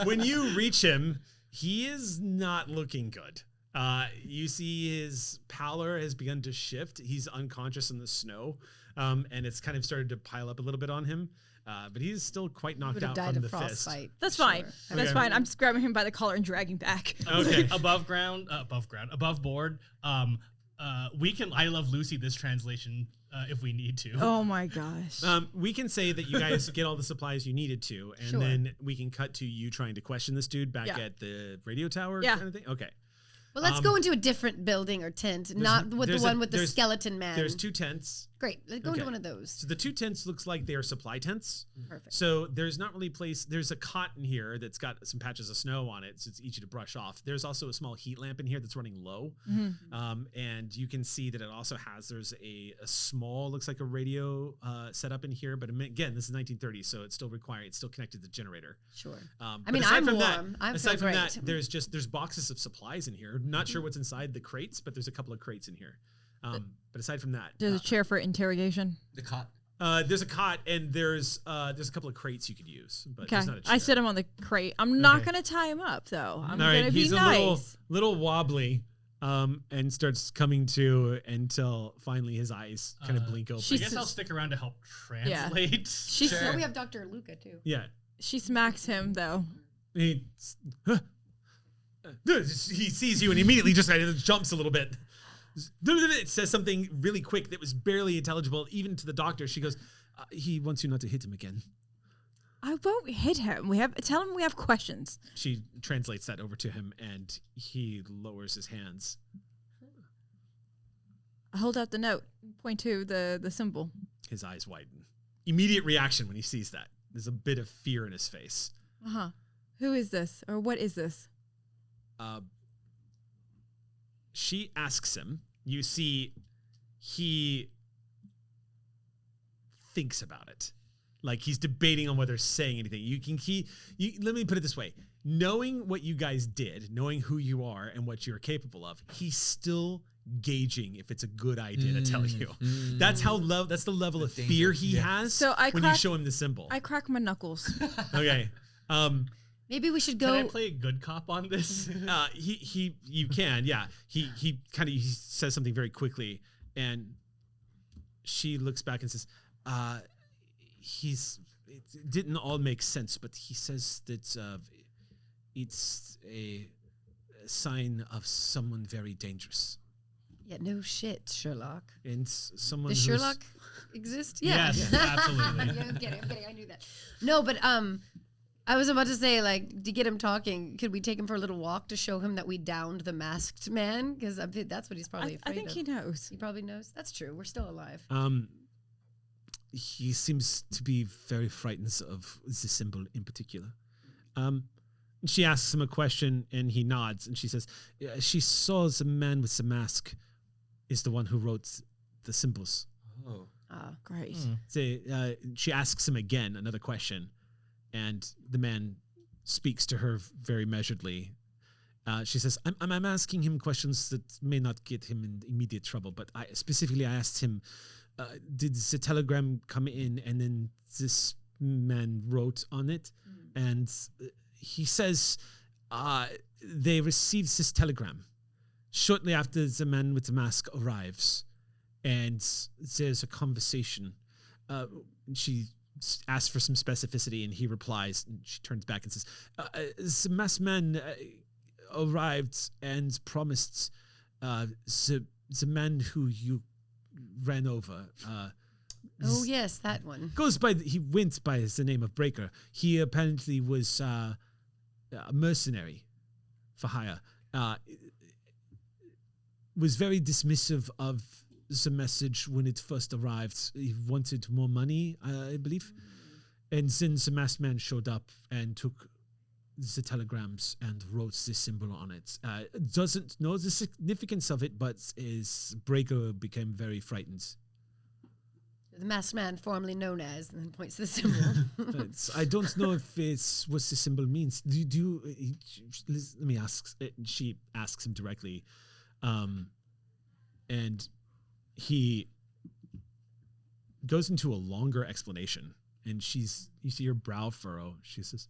When you reach him, he is not looking good. You see his pallor has begun to shift. He's unconscious in the snow, and it's kind of started to pile up a little bit on him. But he's still quite knocked Would have out died from of the fist. frostbite. That's for fine. sure. That's Okay. fine. I'm just grabbing him by the collar and dragging back. Okay. above board. We can I Love Lucy this translation if we need to. Oh my gosh. We can say that you guys get all the supplies you needed to, and Sure. then we can cut to you trying to question this dude back Yeah. at the radio tower Yeah. kind of thing. Okay. Well, let's go into a different building or tent, not with the there's one a- with the there's- skeleton man. There's 2 tents. Great. Let's go Okay. into one of those. So the 2 tents looks like they are supply tents. Perfect. So there's not really place. There's a cot in here that's got some patches of snow on it, so it's easy to brush off. There's also a small heat lamp in here that's running low, and you can see that it also has. There's a small, looks like a radio setup in here, but again, this is 1930s, so it's still required. It's still connected to the generator. Sure. But I mean, aside I'm from warm. I aside feel from great. that, there's boxes of supplies in here. Not sure what's inside the crates, but there's a couple of crates in here. But aside from that, There's a chair for interrogation. The cot. there's a cot and there's a couple of crates you could use, but Okay. there's not a chair. I sit him on the crate. I'm not Okay. gonna tie him up though. I'm All right, gonna be he's nice. a little wobbly, and starts coming to until finally his eyes kind of blink open. I guess I'll stick around to help translate. She Oh, sm- we have Dr. Luca, too. Yeah, she smacks him though. he sees you and immediately just kind of jumps a little bit. It says something really quick that was barely intelligible, even to the doctor. She goes, "He wants you not to hit him again." I won't hit him. Tell him we have questions. She translates that over to him, and he lowers his hands. I hold out the note, point to the symbol. His eyes widen. Immediate reaction when he sees that. There's a bit of fear in his face. Who is this, or what is this? She asks him. You see, he thinks about it. Like he's debating on whether saying anything. Let me put it this way. Knowing what you guys did, knowing who you are and what you're capable of, he's still gauging if it's a good idea to tell you. That's the level of fear he has So when you show him the symbol. I crack my knuckles. Okay. Maybe we should Can go. I play a good cop on this? You can, yeah. He says something very quickly, and she looks back and says, it didn't all make sense, but he says that it's a sign of someone very dangerous. Yeah, no shit, Sherlock. And someone Does who's... Sherlock exist? Yeah. Yes, absolutely. Yeah, I'm kidding. I knew that. No, but I was about to say, like, to get him talking, could we take him for a little walk to show him that we downed the masked man? Because that's what he's probably I afraid think of. he knows. He probably knows. That's true. We're still alive. He seems to be very frightened of the symbol in particular. She asks him a question, and he nods, and she says, she saw the man with the mask is the one who wrote the symbols. Oh. Great. She asks him again another question, and the man speaks to her very measuredly. She says, I'm asking him questions that may not get him in immediate trouble, but I asked him, did the telegram come in and then this man wrote on it? And he says they received this telegram shortly after the man with the mask arrives, and there's a conversation. She asks for some specificity, and he replies, and she turns back and says, the masked man arrived and promised the man who you ran over. Oh, yes, that one. He went by the name of Breaker. He apparently was a mercenary for hire. Was very dismissive of the message when it first arrived. He wanted more money, I believe. And then the masked man showed up and took the telegrams and wrote this symbol on it. Doesn't know the significance of it, but his Breaker became very frightened. The masked man, formerly known as, and then points to the symbol. I don't know if it's what the symbol means. Let me ask. She asks him directly, and he goes into a longer explanation. And you see her brow furrow. She says,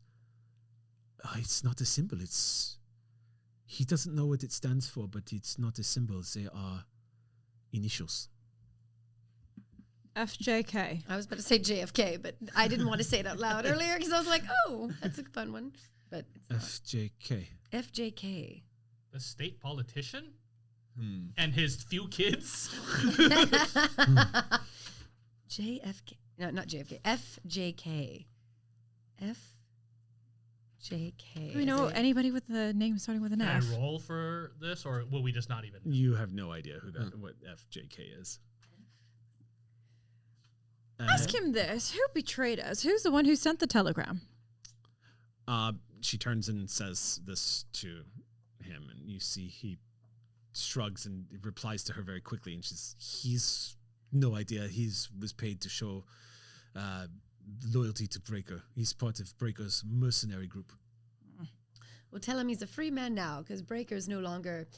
"It's not a symbol. He doesn't know what it stands for, but it's not a symbol. They are initials." FJK. I was about to say JFK, but I didn't want to say it out loud earlier because I was like, oh, that's a fun one. But it's not. FJK. FJK. The state politician? And his few kids? JFK. No, not JFK. FJK. FJK. Do we know anybody with the name starting with an Can F? I roll for this, or will we just not even? You have no idea what FJK is. Ask him this. Who betrayed us? Who's the one who sent the telegram? She turns and says this to him, and you see he shrugs and replies to her very quickly, and he's no idea. Was paid to show loyalty to Breaker. He's part of Breaker's mercenary group. Well, tell him he's a free man now because Breaker's no longer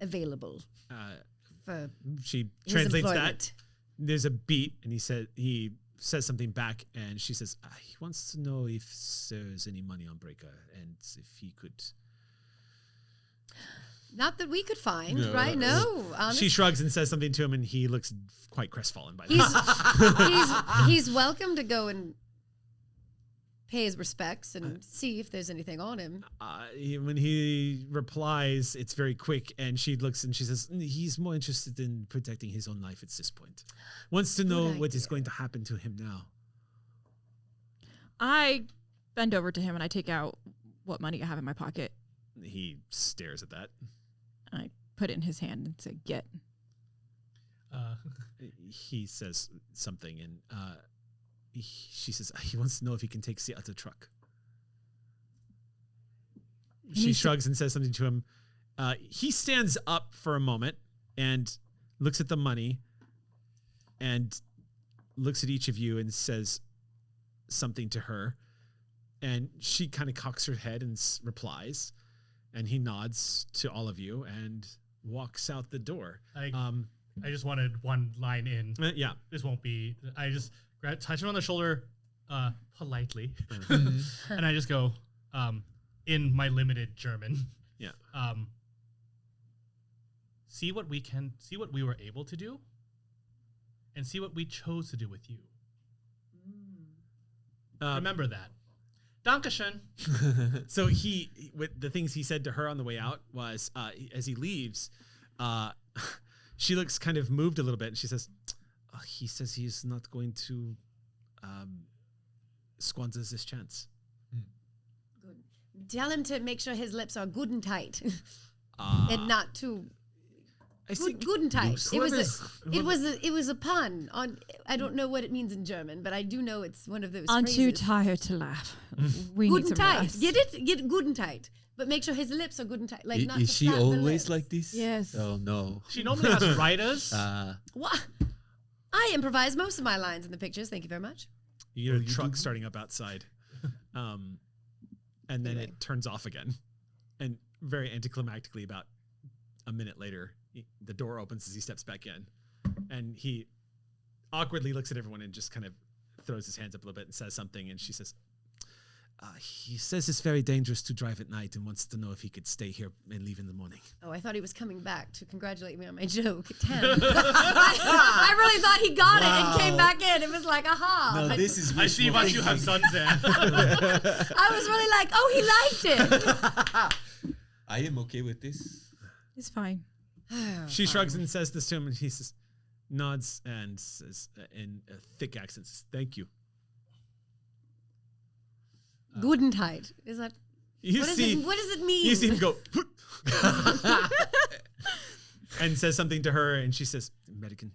available for she his translates employment. that. There's a beat, and he says something back, and she says he wants to know if there's any money on Breaker and if he could. Not that we could find, right? No. She shrugs and says something to him, and he looks quite crestfallen by that. He's welcome to go and pay his respects and see if there's anything on him. When he replies, it's very quick, and she looks and she says he's more interested in protecting his own life at this point. Wants to know what is going to happen to him now. I bend over to him and I take out what money I have in my pocket. He stares at that. I put it in his hand and say, "Get." He says something, and she says he wants to know if he can take the other truck. She shrugs and says something to him. He stands up for a moment and looks at the money and looks at each of you and says something to her. And she kind of cocks her head and replies. And he nods to all of you and walks out the door. I just wanted one line in. Yeah. This won't be. I just touch him on the shoulder politely. And I just go, in my limited German. Yeah. See what we were able to do, and see what we chose to do with you. Remember that. Dankeschön. So with the things he said to her on the way out was, as he leaves, she looks kind of moved a little bit, and she says, he says he's not going to squander this chance. Good. Tell him to make sure his lips are good and tight and not too I think Gudentite. whoever's- It was a pun on. I don't know what it means in German, but I do know it's one of those. I'm too phrases. tired to laugh. We need some Gudentite. rest. Get it? Get Gudentite. But make sure his lips are Gudentite. Like not Is to she flap the always lips. like this? Yes. Oh no. She normally has writers. What? I improvise most of my lines in the pictures. Thank you very much. You hear a truck starting up outside. And then it turns off again. And very anticlimactically, about a minute later, the door opens as he steps back in. And he awkwardly looks at everyone and just kind of throws his hands up a little bit and says something. And she says, he says it's very dangerous to drive at night and wants to know if he could stay here and leave in the morning. Oh, I thought he was coming back to congratulate me on my joke. 10. I really thought he got it and came back in. It was like, aha. No, But this is. I see what you have done there. I was really like, oh, he liked it. I am okay with this. It's fine. She shrugs and says this to him, and he says, nods and says in a thick accent, thank you. Gudentite. Is that You what see, what does it mean? you see him go and says something to her, and she says, American.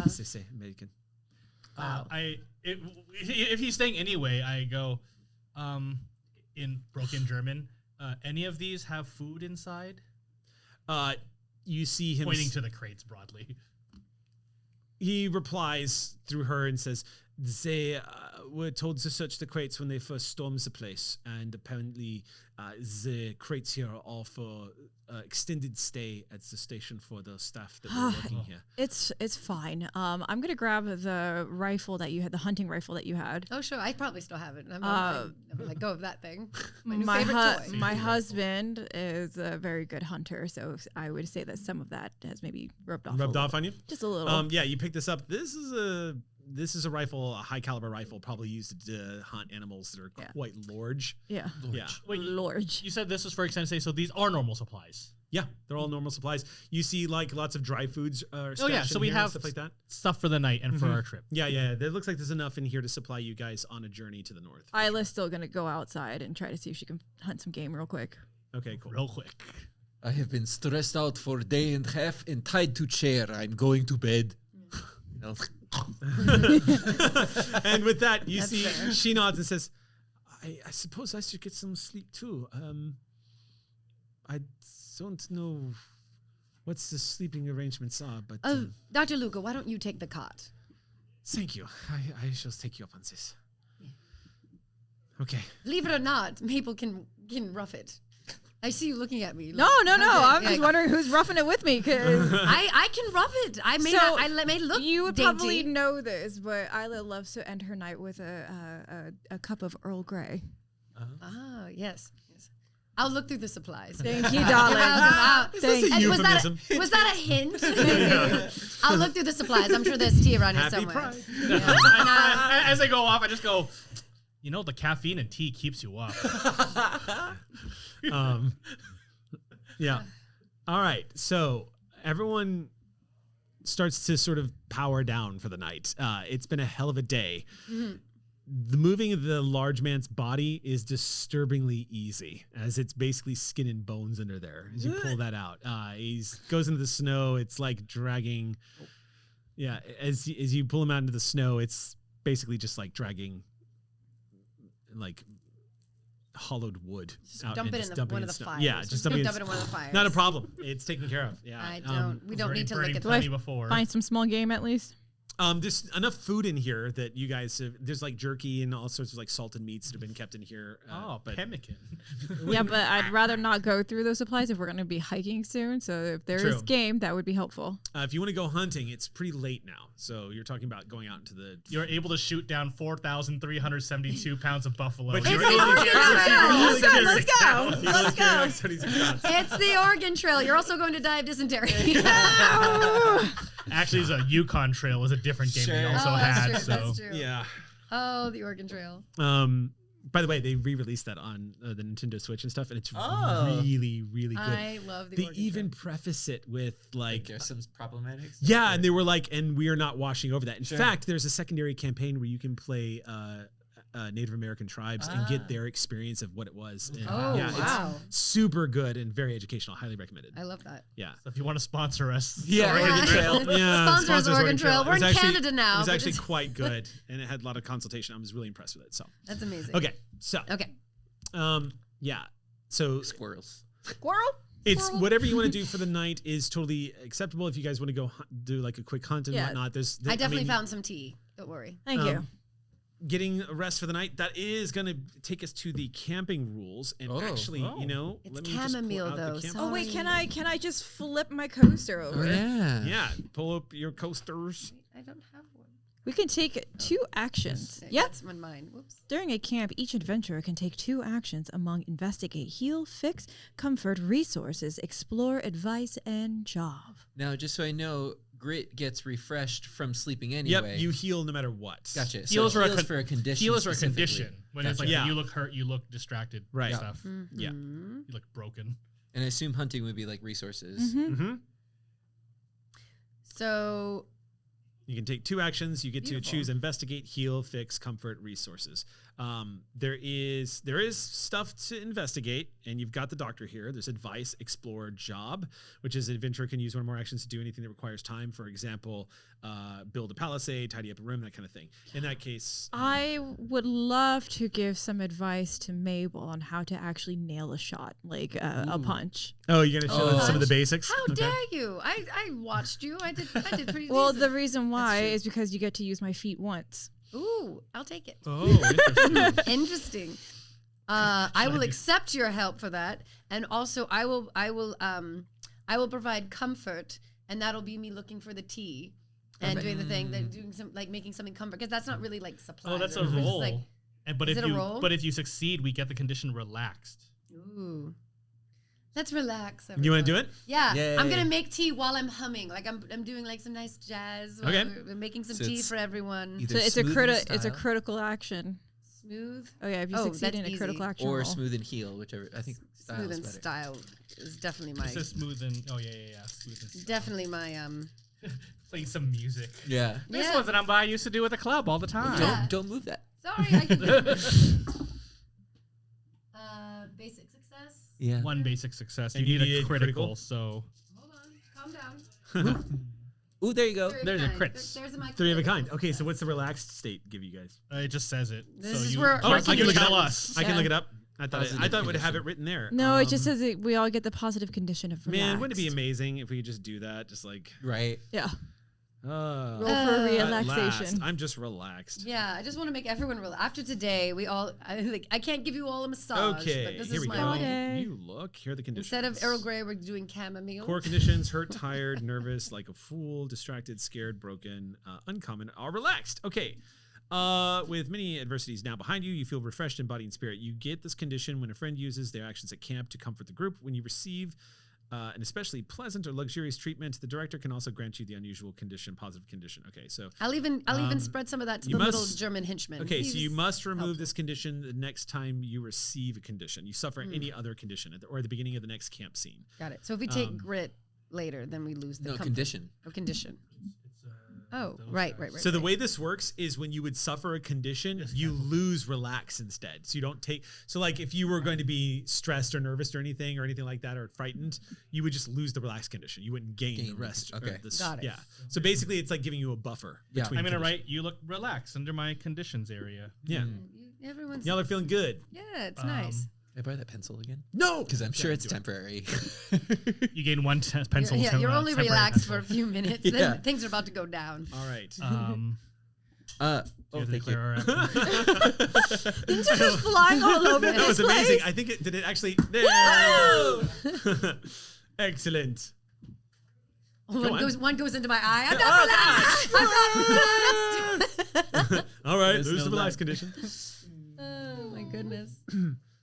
Say American. If he's staying anyway, I go, in broken German. Any of these have food inside? You see him Pointing to the crates broadly. He replies through her and says, they were told to search the crates when they first stormed the place, and apparently the crates here are all for extended stay at the station for the staff that were working here. It's fine. I'm gonna grab the rifle that you had, the hunting rifle that you had. Oh, sure. I probably still have it. I never let go of that thing. My new My favorite toy. my husband is a very good hunter, so I would say that some of that has maybe rubbed off. Rubbed off on you? Just a little. Yeah, you pick this up. This is a rifle, a high caliber rifle, probably used to hunt animals that are quite large. Yeah. Yeah. Wait, Lord. You said this was for extended stay, so these are normal supplies. Yeah, they're all normal supplies. You see like lots of dry foods stashed so in we here and have stuff like that. Stuff for the night and for our trip. Yeah. There looks like there's enough in here to supply you guys on a journey to the north. Isla's still gonna go outside and try to see if she can hunt some game real quick. Okay, cool. Real quick. I have been stressed out for a day and a half and tied to chair. I'm going to bed. And with that, you That's see fair. she nods and says, I suppose I should get some sleep too. I don't know what the sleeping arrangements are, but Dr. Luca, why don't you take the cot? thank you. I shall take you up on this. Okay. Believe it or not, Mabel can rough it. I see you looking at me. No. I'm just wondering who's roughing it with me, because I can rough it. I may So, not. I may look. you would dainty. probably know this, but Isla loves to end her night with a cup of Earl Grey. Ah, yes. I'll look through the supplies. Thank you, darling. Is this a And euphemism? was that a hint? I'll look through the supplies. I'm sure there's tea around here Happy somewhere. Pride. Yeah. As they go off, I just go, the caffeine and tea keeps you up. Yeah. All right. So everyone starts to sort of power down for the night. It's been a hell of a day. Mm-hmm. The moving of the large man's body is disturbingly easy, as it's basically skin and bones under there as you pull that out. He goes into the snow. It's like dragging. Yeah. As you pull him out into the snow, it's basically just like dragging like hollowed wood. Just out dump and it just in dumping one of the snow. fires. Yeah, Just just go dumping dump it in one of the fires. Not a problem. It's taken care of. Yeah. I don't. We don't need to look Burning at plenty the. before. Find some small game at least. There's enough food in here that you guys have, there's like jerky and all sorts of like salted meats that have been kept in here. But pemmican. Yeah, but I'd rather not go through those supplies if we're going to be hiking soon. So if there is True. game, that would be helpful. if you want to go hunting, it's pretty late now. So you're talking about going out into the. You're able to shoot down 4,372 pounds of buffalo. But You're you're able only to carrying- carry- Let's go. Let's go. It's the Oregon Trail. You're also going to die of dysentery. Actually, the Yukon Trail is a different game we Sure. also Oh, had. that's true. So That's true. Yeah. Oh, the Oregon Trail. By the way, they re-released that on the Nintendo Switch and stuff, and it's Oh. really, really good. I love the They Oregon even Trail. preface it with like There's some problematic stuff yeah, there. and they were like, and we are not washing over that. In Sure. fact, there's a secondary campaign where you can play Native American tribes and get their experience of what it was. And, Oh, wow. It's super good and very educational. Highly recommended. I love that. Yeah. So if you want to sponsor us, Yeah, Oregon Trail. Yeah, Sponsor us, sponsors Oregon Trail. We're It in was actually- Canada now. It was but actually it's- quite good, and it had a lot of consultation. I was really impressed with it. So That's amazing. okay, so Okay. yeah, so Squirrels. Squirrel. it's whatever you want to do for the night is totally acceptable. If you guys want to go do like a quick hunt and Yeah. whatnot, I definitely found some tea. Don't worry. Thank you. Getting a rest for the night. That is going to take us to the camping rules, and actually, you know, It's let me just pull chamomile, out the though, camp- Oh wait, Sorry. can I just flip my coaster over? Oh yeah. Yeah, pull up your coasters. I don't have one. We can take 2 actions. Okay, Yep. That's mine. Whoops. During a camp, each adventurer can take 2 actions among investigate, heal, fix, comfort, resources, explore, advice, and job. Now, just so I know, Grit gets refreshed from sleeping anyway. Yep, you heal no matter what. Gotcha. Heals so are a heals con- for a condition. healers are a specifically. condition. When it's Gotcha. like Yeah. when you look hurt, you look distracted, Right. and stuff. Yeah. Mhm. You look broken. And I assume hunting would be like resources. Mm-hmm. So You can take 2 actions. You get Beautiful. to choose investigate, heal, fix, comfort, resources. There is stuff to investigate, and you've got the doctor here. There's advice, explore, job, which is an adventurer can use 1 or more actions to do anything that requires time. For example, build a palisade, tidy up a room, that kind of thing. In that case, I would love to give some advice to Mabel on how to actually nail a shot, like a punch. oh, you're gonna show Oh. some of the basics. how dare you? I watched you. I did pretty Well, decent. the reason why true. is because you get to use my feet once. Ooh, I'll take it. Oh, interesting. Interesting. I will accept your help for that, and also I will provide comfort, and that'll be me looking for the tea and doing the thing, that doing some like making something comfort, because that's not really like supply. Oh, that's a It's just roll. like, But Is if it a you roll? but if you succeed, we get the condition relaxed. ooh, let's relax. You want to do everyone. it? Yeah, I'm Yay. gonna make tea while I'm humming. Like I'm doing like some nice jazz. While Okay. we're making some So tea it's for everyone. Either So it's a smooth and it's a style critical action. Smooth. Oh yeah, if you Oh, succeed that's in a easy. critical action or roll. smooth and heal, whichever. I think style Smooth is and better. style is definitely my It says smooth and smooth and style. definitely my Playing some music. Yeah. This Yeah. one's an I used to do at the club all the time. Yeah. Don't move that. Sorry, I can basic success. Yeah. One basic success. And You you need a needed critical, critical? so Hold on, calm down. Ooh, there you go. Three of There's a kind. crits. There's my 3 of a critical kind. Okay, so success. what's the relaxed state give you guys? it just says it. This so is you, where- Oh, I can look it tell up. us. I can Yeah. look it up. I thought Positive I thought it would have condition. it written there. No, it just says we all get the positive condition of relaxed. Man, wouldn't it be amazing if we could just do that? Just like Right. Yeah. uh, Roll for At relaxation. I'm just relaxed. Yeah, I just want to make everyone relax. After today, I can't give you all a massage. Okay, but this here is we my go. way. Okay. You look. Here are the conditions. Instead of Earl Grey, we're doing chamomile. Core conditions: hurt, tired, nervous, like a fool, distracted, scared, broken, uncommon, are relaxed. Okay. With many adversities now behind you, you feel refreshed in body and spirit. You get this condition when a friend uses their actions at camp to comfort the group. When you receive an especially pleasant or luxurious treatment, the director can also grant you the unusual condition, positive condition. Okay, so I'll even spread some of that to you the little must- German henchman. okay, so He's you must remove helpful. this condition the next time you receive a condition. You suffer any other condition or at the beginning of the next camp scene. Got it. So if we take grit later, then we lose the No, comfort. condition. Oh, condition. Oh, right. So the way this works is when you would suffer a condition, you lose relax instead. So you don't take. So like if you were going to be stressed or nervous or anything like that, or frightened, you would just lose the relax condition. You wouldn't gain the Gain, rest. or okay. the Got it. Yeah. So basically, it's like giving you a buffer. Yeah. Between I'm gonna conditions. write. You look relaxed under my conditions area. Yeah. Everyone's. Y'all are feeling good. Yeah, it's nice. Can I borrow that pencil again? No, Because I'm sure it's temporary. You gain one pencil. Yeah, you're only temporary relaxed for pencil. a few minutes. Yeah. Then things are about to go down. All right. Oh, Here's the thank you. clearer. Things are just flying all over That this was place. amazing. I think it did it actually. Excellent. One goes into my eye. I'm not relaxed. I'm not relaxed. All right. There's Lose no the relax lag. condition. Oh my goodness.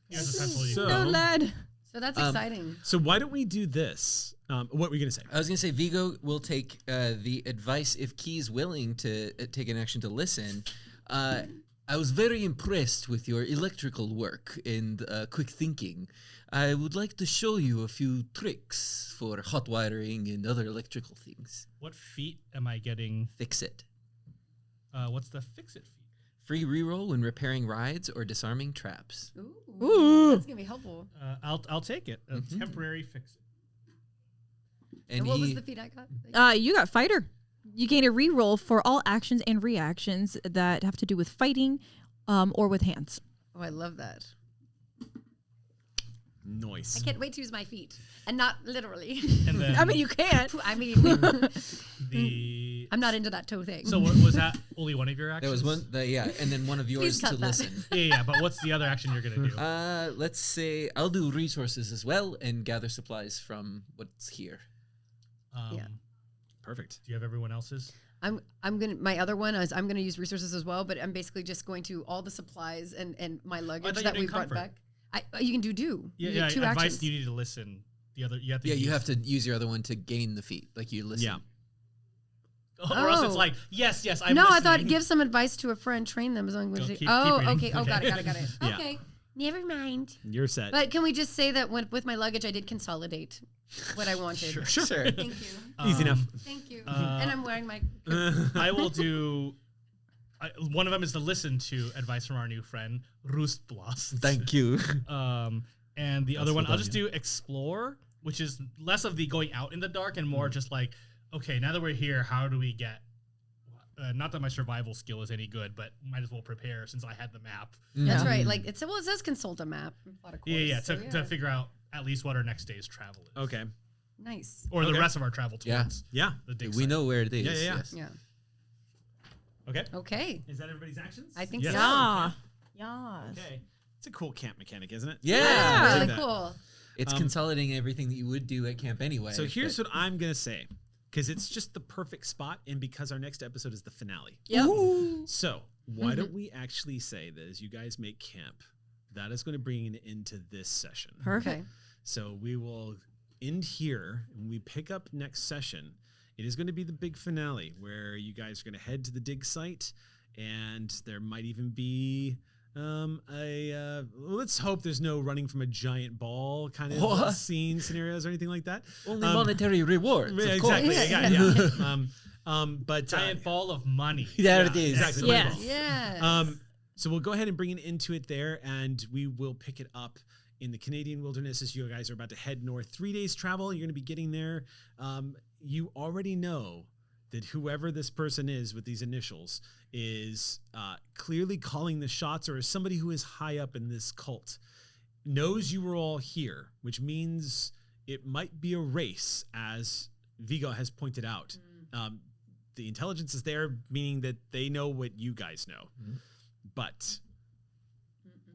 Here's a pencil. You So- No, lad. So that's exciting. So why don't we do this? What were you gonna say? I was going to say Vigo will take the advice if Key's willing to take an action to listen. I was very impressed with your electrical work and quick thinking. I would like to show you a few tricks for hot wiring and other electrical things. What feat am I getting? Fix it. What's the fix it feat? Free reroll when repairing rides or disarming traps. Ooh. That's gonna be helpful. I'll take it. A temporary fix it. And what was the feat I got? You got fighter. You gain a reroll for all actions and reactions that have to do with fighting or with hands. Oh, I love that. Nice. I can't wait to use my feet, and not literally. And then I mean, you can't. I mean, the I'm not into that toe thing. So was that only one of your actions? That was one, and then one of yours cut to that. listen. Yeah, but what's the other action you're gonna do? Let's say I'll do resources as well and gather supplies from what's here. Yeah. Perfect. Do you have everyone else's? I'm gonna my other one is I'm gonna use resources as well, but I'm basically just going to all the supplies and my luggage thought that you we did brought comfort. back. You can do. Yeah, You get two advice actions. you need to listen. The other, you have to. Yeah, you have to use your other one to gain the feat. Like you listen. Yeah. Or else it's Oh. like, yes, I'm No, listening. I thought give some advice to a friend, train them as long as Go, they. keep Oh, reading. okay. Oh, got it. Yeah. Okay, never mind. You're set. But can we just say that with my luggage, I did consolidate what I wanted. Sure. Thank you. Easy enough. Thank you. And I'm wearing my. I will do. One of them is to listen to advice from our new friend Rustblast. Thank you. And the other one, well I'll done, just do explore, which is less of the going out in the dark and more just like, okay, now that we're here, how do we get? Not that my survival skill is any good, but might as well prepare since I had the map. That's right. Like it says consult a map. Plot a course, Yeah, so to figure out at least what our next day's travel is. Okay. Nice. Or the Okay. rest of our travel Yeah. towards Yeah. the dig We site. know where it is. Yeah, yeah, yeah. Yes. Yeah. Okay. Okay. Is that everybody's actions? I think Yes. so. Yes. Okay. It's a cool camp mechanic, isn't it? Yeah. I like Really that. cool. It's consolidating everything that you would do at camp anyway. So here's but- what I'm gonna say, because it's just the perfect spot, and because our next episode is the finale. Yep. So why don't we actually say that as you guys make camp, that is going to bring an end to this session. Perfect. Okay. So we will end here, and we pick up next session. It is going to be the big finale where you guys are going to head to the dig site, and there might even be let's hope there's no running from a giant ball kind of What? scene scenarios or anything like that. Only monetary rewards. Yeah, of course. exactly. Yeah. But Giant ball of money. There it is. exactly. Yes. Money Yes. ball. So we'll go ahead and bring it into it there, and we will pick it up in the Canadian wilderness as you guys are about to head north. 3 days travel. You're going to be getting there. You already know that whoever this person is with these initials is clearly calling the shots, or is somebody who is high up in this cult, knows you were all here, which means it might be a race, as Vigo has pointed out. The intelligence is there, meaning that they know what you guys know. But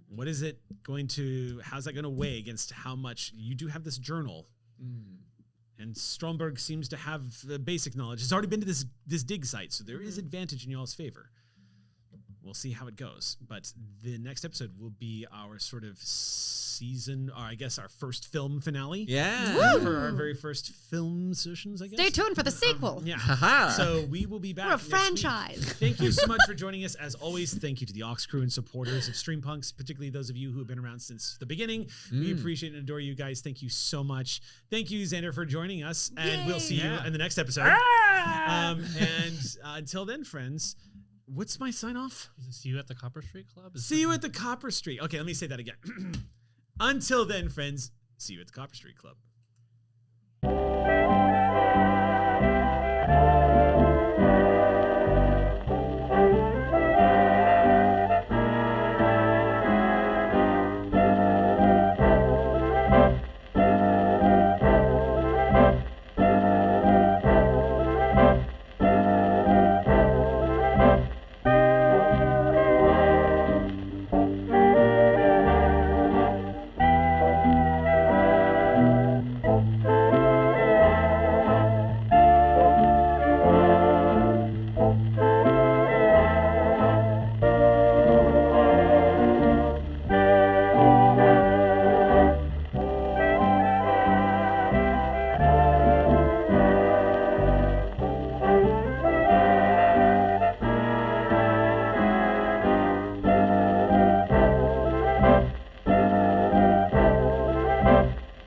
what is it going to, how's that going to weigh against how much you do have this journal? And Stromberg seems to have basic knowledge. He's already been to this dig site, so there is advantage in y'all's favor. We'll see how it goes. But the next episode will be our sort of season, or I guess our first film finale. Yeah. For our very first film sessions, I guess. Stay tuned for the sequel. Yeah. Haha. So we will be back. We're a next week. franchise. Thank you so much for joining us. As always, thank you to the Aux crew and supporters of Streampunks, particularly those of you who have been around since the beginning. We appreciate and adore you guys. Thank you so much. Thank you, Xander, for joining us. And we'll see you in the next episode. Until then, friends, what's my sign off? Is it see you at the Copper Street Club? See you at the Copper Street. Okay, let me say that again. Until then, friends, see you at the Copper Street Club.